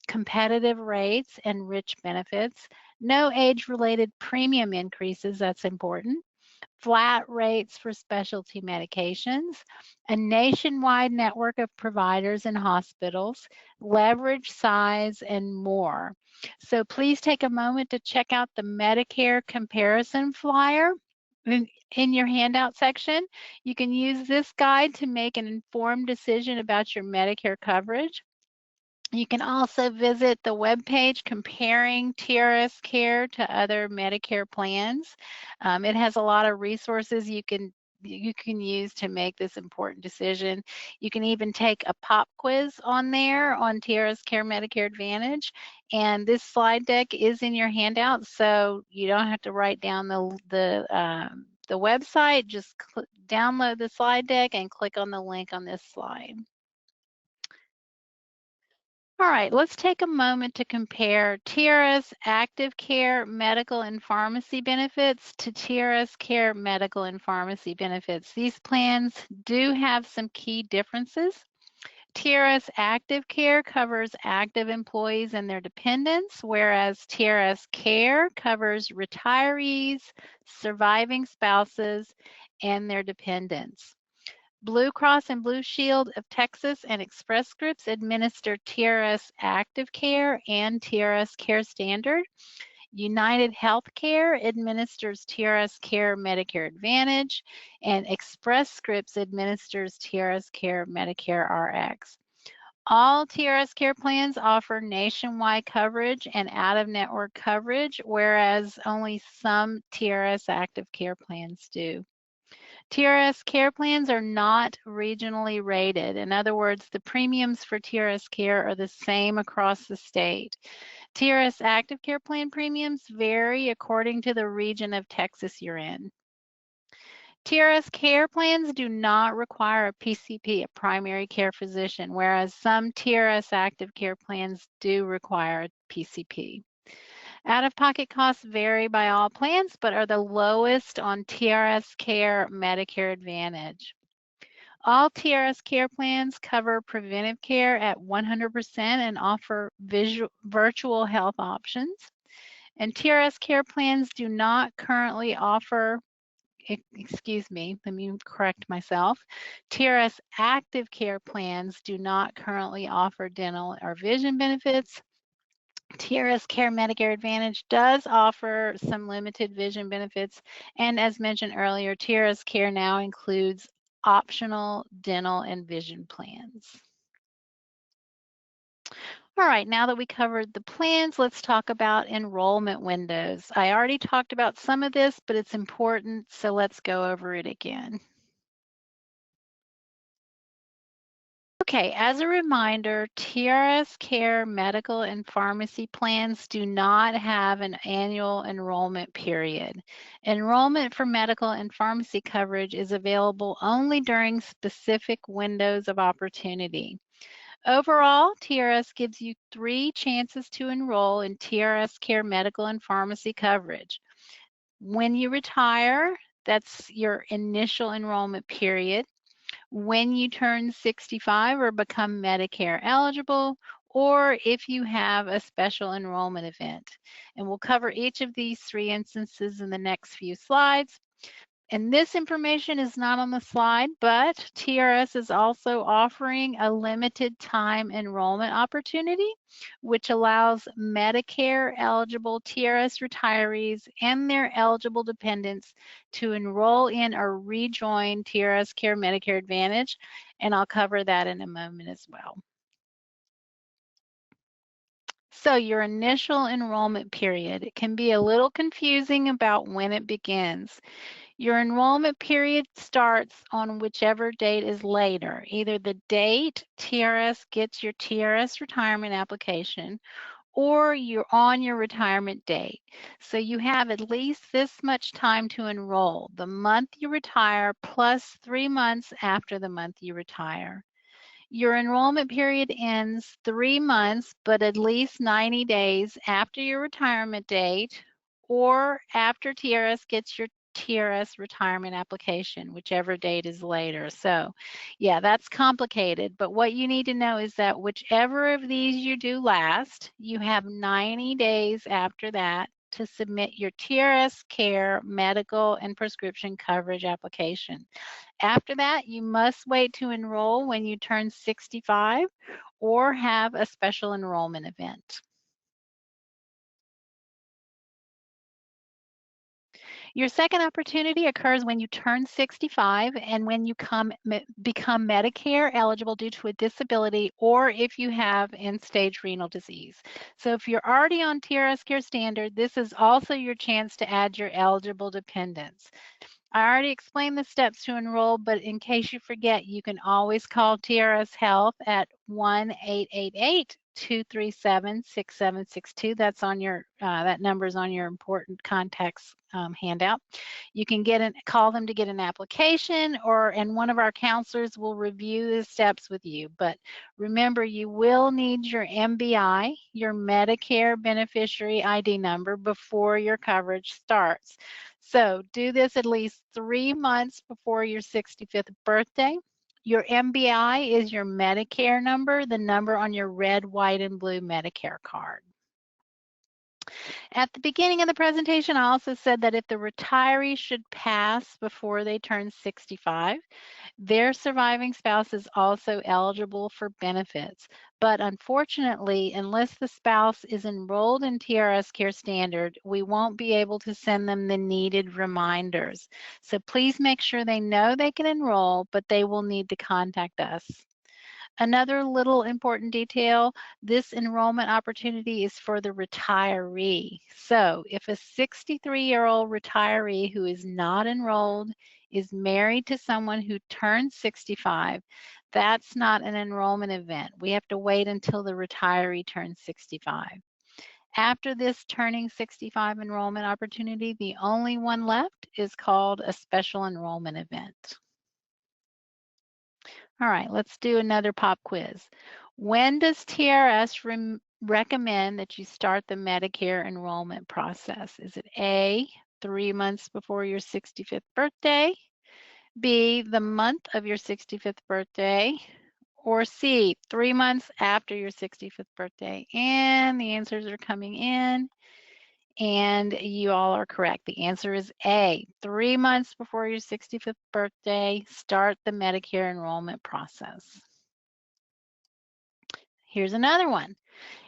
competitive rates and rich benefits, no age-related premium increases, that's important, flat rates for specialty medications, a nationwide network of providers and hospitals, leverage size, and more. So please take a moment to check out the Medicare comparison flyer in your handout section. You can use this guide to make an informed decision about your Medicare coverage. You can also visit the webpage comparing TRS Care to other Medicare plans. It has a lot of resources you can use to make this important decision. You can even take a pop quiz on there on TRS Care Medicare Advantage. And this slide deck is in your handout, so you don't have to write down the website. Just download the slide deck and click on the link on this slide. All right, let's take a moment to compare TRS Active Care Medical and Pharmacy benefits to TRS Care Medical and Pharmacy benefits. These plans do have some key differences. TRS Active Care covers active employees and their dependents, whereas TRS Care covers retirees, surviving spouses, and their dependents. Blue Cross and Blue Shield of Texas and Express Scripts administer TRS Active Care and TRS Care Standard. United Healthcare administers TRS Care Medicare Advantage, and Express Scripts administers TRS Care Medicare RX. All TRS Care plans offer nationwide coverage and out-of-network coverage, whereas only some TRS Active Care plans do. TRS Care plans are not regionally rated. In other words, the premiums for TRS Care are the same across the state. TRS Active Care plan premiums vary according to the region of Texas you're in. TRS Care plans do not require a PCP, a primary care physician, whereas some TRS Active Care plans do require a PCP. Out-of-pocket costs vary by all plans, but are the lowest on TRS Care Medicare Advantage. All TRS Care plans cover preventive care at 100% and offer virtual health options. And TRS Care plans do not currently offer, excuse me, let me correct myself. TRS Active Care plans do not currently offer dental or vision benefits. TRS Care Medicare Advantage does offer some limited vision benefits, and as mentioned earlier, TRS Care now includes optional dental and vision plans. All right, now that we covered the plans, let's talk about enrollment windows. I already talked about some of this, but it's important, so let's go over it again. Okay, as a reminder, TRS Care medical and pharmacy plans do not have an annual enrollment period. Enrollment for medical and pharmacy coverage is available only during specific windows of opportunity. Overall, TRS gives you 3 chances to enroll in TRS Care medical and pharmacy coverage. When you retire, that's your initial enrollment period. When you turn 65 or become Medicare eligible, or if you have a special enrollment event. And we'll cover each of these 3 instances in the next few slides. And this information is not on the slide, but TRS is also offering a limited time enrollment opportunity, which allows Medicare eligible TRS retirees and their eligible dependents to enroll in or rejoin TRS Care Medicare Advantage. And I'll cover that in a moment as well. So your initial enrollment period, it can be a little confusing about when it begins. Your enrollment period starts on whichever date is later, either the date TRS gets your TRS retirement application or you're on your retirement date. So you have at least this much time to enroll, the month you retire plus 3 months after the month you retire. Your enrollment period ends 3 months, but at least 90 days after your retirement date or after TRS gets your TRS retirement application, whichever date is later. So yeah, that's complicated, but what you need to know is that whichever of these you do last, you have 90 days after that to submit your TRS Care medical and prescription coverage application. After that, you must wait to enroll when you turn 65 or have a special enrollment event. Your second opportunity occurs when you turn 65 and when you become Medicare eligible due to a disability or if you have end-stage renal disease. So if you're already on TRS Care Standard, this is also your chance to add your eligible dependents. I already explained the steps to enroll, but in case you forget, you can always call TRS Health at 1-888-237-6762. That's on your that number is on your important contacts handout. You can call them to get an application, and one of our counselors will review the steps with you. But remember, you will need your MBI, your Medicare beneficiary ID number, before your coverage starts. So do this at least 3 months before your 65th birthday. Your MBI is your Medicare number, the number on your red, white, and blue Medicare card. At the beginning of the presentation, I also said that if the retiree should pass before they turn 65, their surviving spouse is also eligible for benefits. But unfortunately, unless the spouse is enrolled in TRS Care Standard, we won't be able to send them the needed reminders. So please make sure they know they can enroll, but they will need to contact us. Another little important detail, this enrollment opportunity is for the retiree. So if a 63-year-old retiree who is not enrolled is married to someone who turns 65, that's not an enrollment event. We have to wait until the retiree turns 65. After this turning 65 enrollment opportunity, the only one left is called a special enrollment event. All right, let's do another pop quiz. When does TRS recommend that you start the Medicare enrollment process? Is it A, 3 months before your 65th birthday, B, the month of your 65th birthday, or C, 3 months after your 65th birthday? And the answers are coming in. And you all are correct. The answer is A, 3 months before your 65th birthday, start the Medicare enrollment process. Here's another one.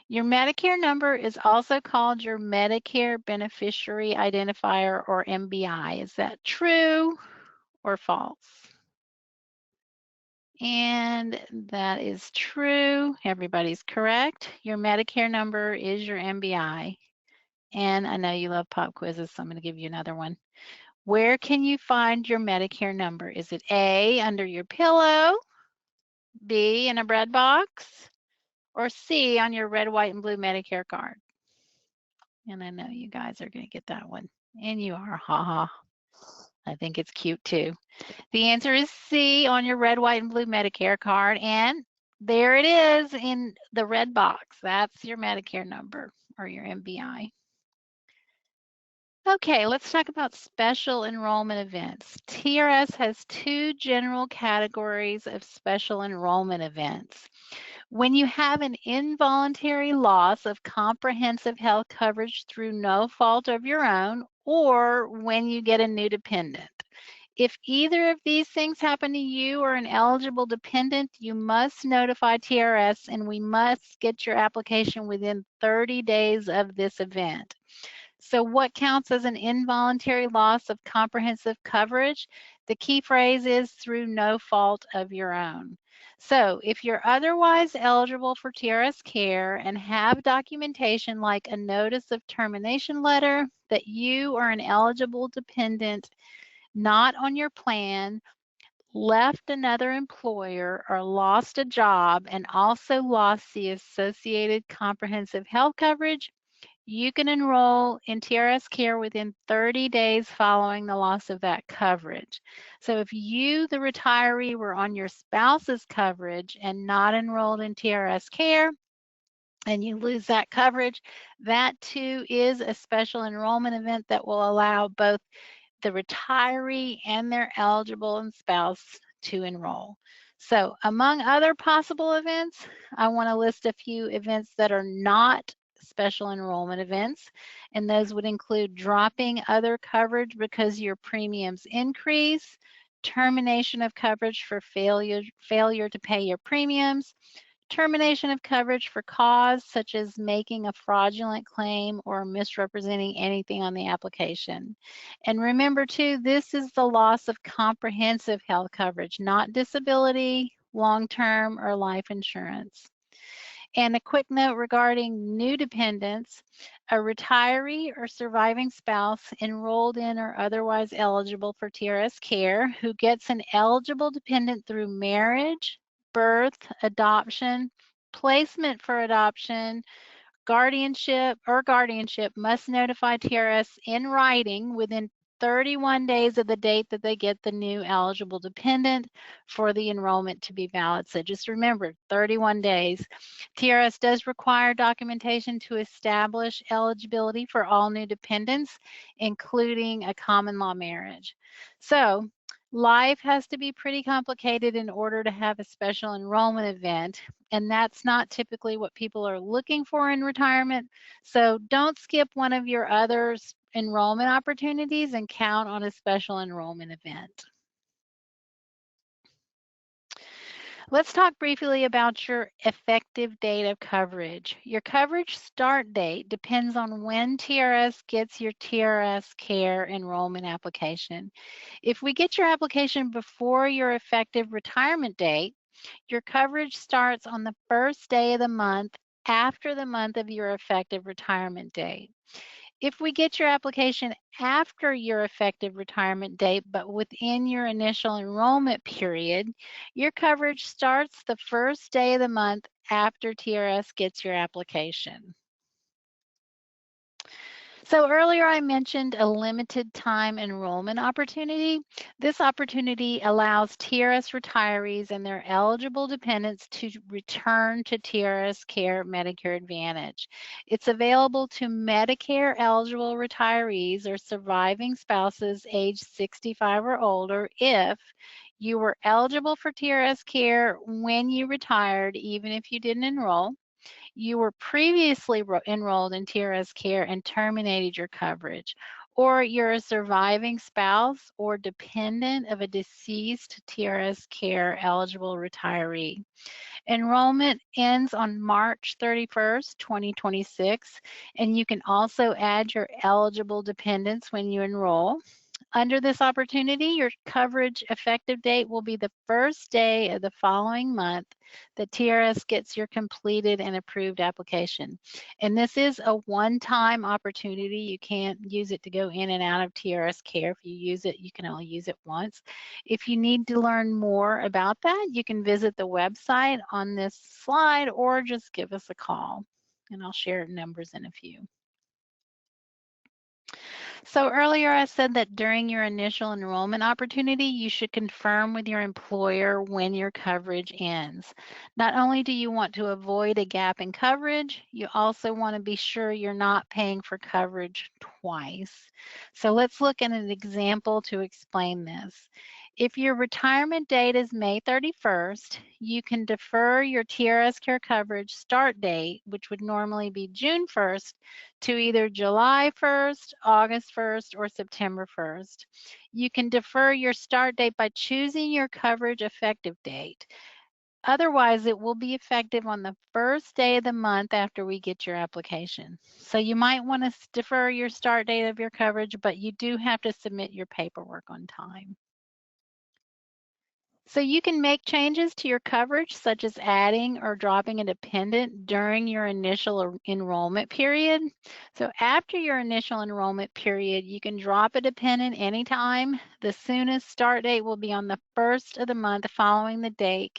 Your Medicare number is also called your Medicare Beneficiary Identifier, or MBI. Is that true or false? And that is true. Everybody's correct. Your Medicare number is your MBI. And I know you love pop quizzes, so I'm going to give you another one. Where can you find your Medicare number? Is it A, under your pillow, B, in a bread box, or C, on your red, white, and blue Medicare card? And I know you guys are going to get that one. And you are, haha. I think it's cute too. The answer is C, on your red, white, and blue Medicare card. And there it is in the red box. That's your Medicare number or your MBI. Okay, let's talk about special enrollment events. TRS has two general categories of special enrollment events. When you have an involuntary loss of comprehensive health coverage through no fault of your own, or when you get a new dependent. If either of these things happen to you or an eligible dependent, you must notify TRS and we must get your application within 30 days of this event. So what counts as an involuntary loss of comprehensive coverage? The key phrase is through no fault of your own. So if you're otherwise eligible for TRS Care and have documentation like a notice of termination letter that you or an eligible dependent not on your plan left another employer or lost a job and also lost the associated comprehensive health coverage, you can enroll in TRS Care within 30 days following the loss of that coverage. So if you, the retiree, were on your spouse's coverage and not enrolled in TRS Care, and you lose that coverage, that too is a special enrollment event that will allow both the retiree and their eligible and spouse to enroll. So among other possible events, I want to list a few events that are not special enrollment events, and those would include dropping other coverage because your premiums increase, termination of coverage for failure to pay your premiums, termination of coverage for cause such as making a fraudulent claim or misrepresenting anything on the application. And remember too, this is the loss of comprehensive health coverage, not disability, long-term, or life insurance. And a quick note regarding new dependents, a retiree or surviving spouse enrolled in or otherwise eligible for TRS Care who gets an eligible dependent through marriage, birth, adoption, placement for adoption, guardianship must notify TRS in writing within 31 days of the date that they get the new eligible dependent for the enrollment to be valid. So just remember, 31 days. TRS does require documentation to establish eligibility for all new dependents, including a common law marriage. So life has to be pretty complicated in order to have a special enrollment event, and that's not typically what people are looking for in retirement. So don't skip one of your other enrollment opportunities and count on a special enrollment event. Let's talk briefly about your effective date of coverage. Your coverage start date depends on when TRS gets your TRS Care enrollment application. If we get your application before your effective retirement date, your coverage starts on the first day of the month after the month of your effective retirement date. If we get your application after your effective retirement date, but within your initial enrollment period, your coverage starts the first day of the month after TRS gets your application. So earlier I mentioned a limited time enrollment opportunity. This opportunity allows TRS retirees and their eligible dependents to return to TRS Care Medicare Advantage. It's available to Medicare eligible retirees or surviving spouses age 65 or older if you were eligible for TRS Care when you retired, even if you didn't enroll. You were previously enrolled in TRS Care and terminated your coverage, or you're a surviving spouse or dependent of a deceased TRS Care eligible retiree. Enrollment ends on March 31st, 2026, and you can also add your eligible dependents when you enroll. Under this opportunity, your coverage effective date will be the first day of the following month that TRS gets your completed and approved application. And this is a one-time opportunity. You can't use it to go in and out of TRS Care. If you use it, you can only use it once. If you need to learn more about that, you can visit the website on this slide or just give us a call, and I'll share numbers in a few. So earlier I said that during your initial enrollment opportunity, you should confirm with your employer when your coverage ends. Not only do you want to avoid a gap in coverage, you also want to be sure you're not paying for coverage twice. So let's look at an example to explain this. If your retirement date is May 31st, you can defer your TRS Care coverage start date, which would normally be June 1st, to either July 1st, August 1st, or September 1st. You can defer your start date by choosing your coverage effective date. Otherwise, it will be effective on the first day of the month after we get your application. So you might want to defer your start date of your coverage, but you do have to submit your paperwork on time. So you can make changes to your coverage, such as adding or dropping a dependent during your initial enrollment period. So after your initial enrollment period, you can drop a dependent anytime. The soonest start date will be on the first of the month following the date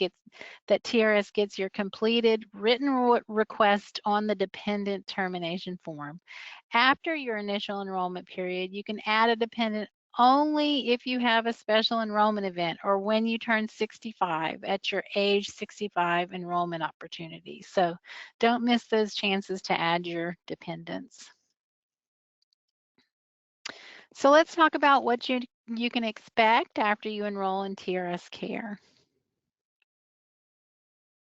that TRS gets your completed written request on the dependent termination form. After your initial enrollment period, you can add a dependent only if you have a special enrollment event or when you turn 65 at your age 65 enrollment opportunity. So don't miss those chances to add your dependents. So let's talk about what you can expect after you enroll in TRS Care.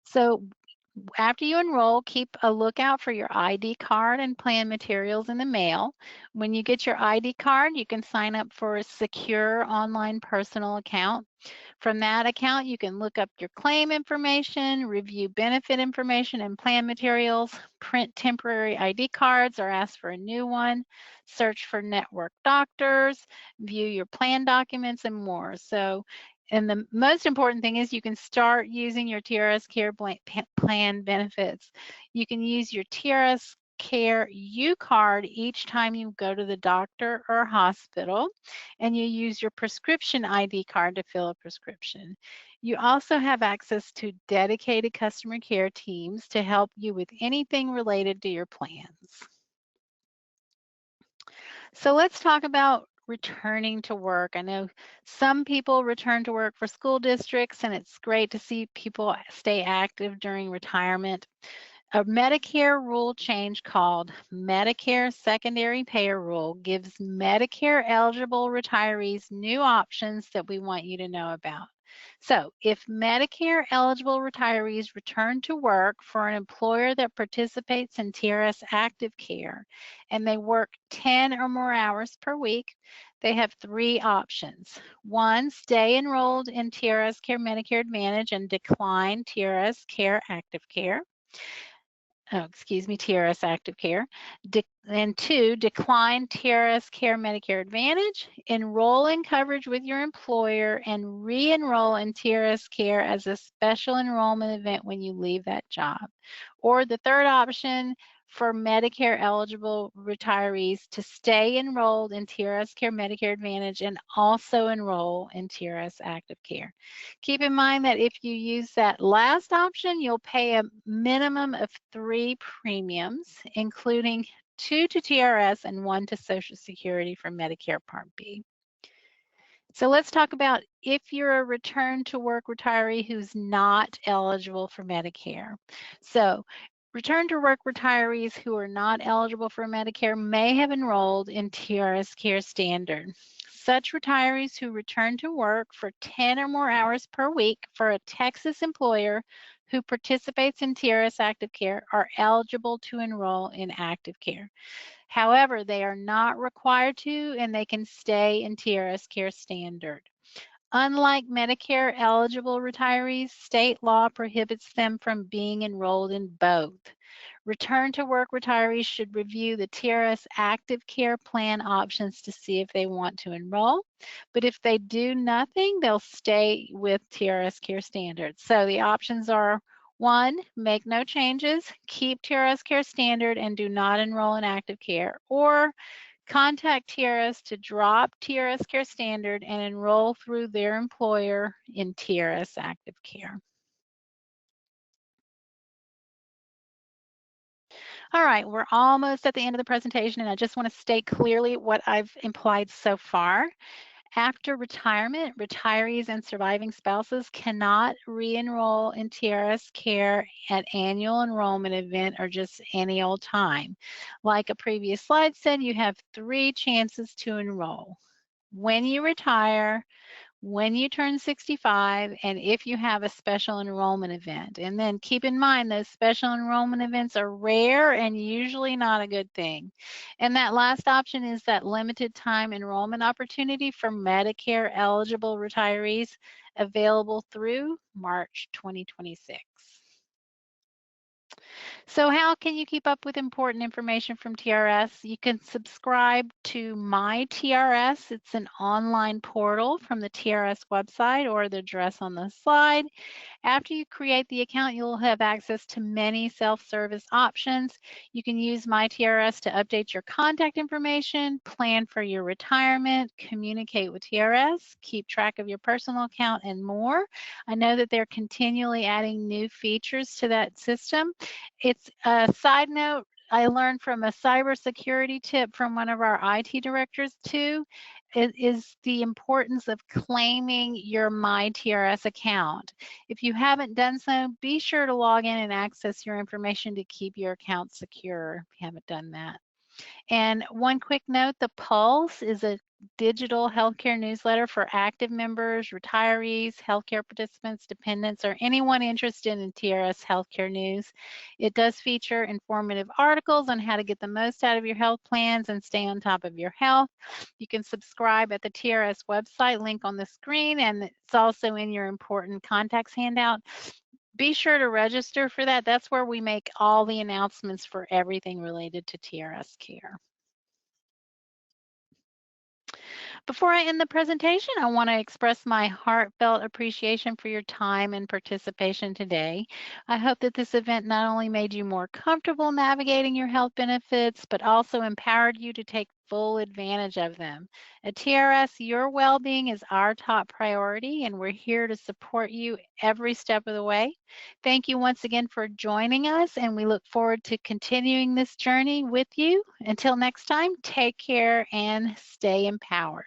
So after you enroll, keep a lookout for your ID card and plan materials in the mail. When you get your ID card, you can sign up for a secure online personal account. From that account, you can look up your claim information, review benefit information and plan materials, print temporary ID cards or ask for a new one, search for network doctors, view your plan documents, and more. And the most important thing is you can start using your TRS Care plan benefits. You can use your TRS Care U card each time you go to the doctor or hospital, and you use your prescription ID card to fill a prescription. You also have access to dedicated customer care teams to help you with anything related to your plans. So let's talk about returning to work. I know some people return to work for school districts, and it's great to see people stay active during retirement. A Medicare rule change called Medicare Secondary Payer Rule gives Medicare eligible retirees new options that we want you to know about. So if Medicare eligible retirees return to work for an employer that participates in TRS Active Care and they work 10 or more hours per week, they have three options. One, stay enrolled in TRS Care Medicare Advantage and decline TRS Care Active Care. TRS Active Care. And two, decline TRS Care Medicare Advantage, enroll in coverage with your employer, and re-enroll in TRS Care as a special enrollment event when you leave that job. Or the third option, for Medicare eligible retirees to stay enrolled in TRS Care Medicare Advantage and also enroll in TRS Active Care. Keep in mind that if you use that last option, you'll pay a minimum of 3 premiums, including 2 to TRS and 1 to Social Security for Medicare Part B. So let's talk about if you're a return to work retiree who's not eligible for Medicare. So return to work retirees who are not eligible for Medicare may have enrolled in TRS Care Standard. Such retirees who return to work for 10 or more hours per week for a Texas employer who participates in TRS Active Care are eligible to enroll in Active Care. However, they are not required to, and they can stay in TRS Care Standard. Unlike Medicare eligible retirees, state law prohibits them from being enrolled in both. Return to work retirees should review the TRS active care plan options to see if they want to enroll. But if they do nothing, they'll stay with TRS care standards. So the options are: 1, make no changes, keep TRS care standard, and do not enroll in active care. Or contact TRS to drop TRS care standard and enroll through their employer in TRS active care. All right, we're almost at the end of the presentation, and I just want to state clearly what I've implied so far. After retirement, retirees and surviving spouses cannot re-enroll in TRS care at annual enrollment event or just any old time. Like a previous slide said, you have 3 chances to enroll: when you retire, when you turn 65, and if you have a special enrollment event. And then keep in mind, those special enrollment events are rare and usually not a good thing. And that last option is that limited time enrollment opportunity for Medicare eligible retirees, available through March 2026. So how can you keep up with important information from TRS? You can subscribe to My TRS. It's an online portal from the TRS website or the address on the slide. After you create the account, you'll have access to many self-service options. You can use My TRS to update your contact information, plan for your retirement, communicate with TRS, keep track of your personal account, and more. I know that they're continually adding new features to that system. It's a side note, I learned from a cybersecurity tip from one of our IT directors too, is the importance of claiming your My TRS account. If you haven't done so, be sure to log in and access your information to keep your account secure if you haven't done that. And one quick note, the Pulse is a digital healthcare newsletter for active members, retirees, healthcare participants, dependents, or anyone interested in TRS healthcare news. It does feature informative articles on how to get the most out of your health plans and stay on top of your health. You can subscribe at the TRS website, link on the screen, and it's also in your important contacts handout. Be sure to register for that. That's where we make all the announcements for everything related to TRS care. Before I end the presentation, I want to express my heartfelt appreciation for your time and participation today. I hope that this event not only made you more comfortable navigating your health benefits, but also empowered you to take full advantage of them. At TRS, your well-being is our top priority, and we're here to support you every step of the way. Thank you once again for joining us, and we look forward to continuing this journey with you. Until next time, take care and stay empowered.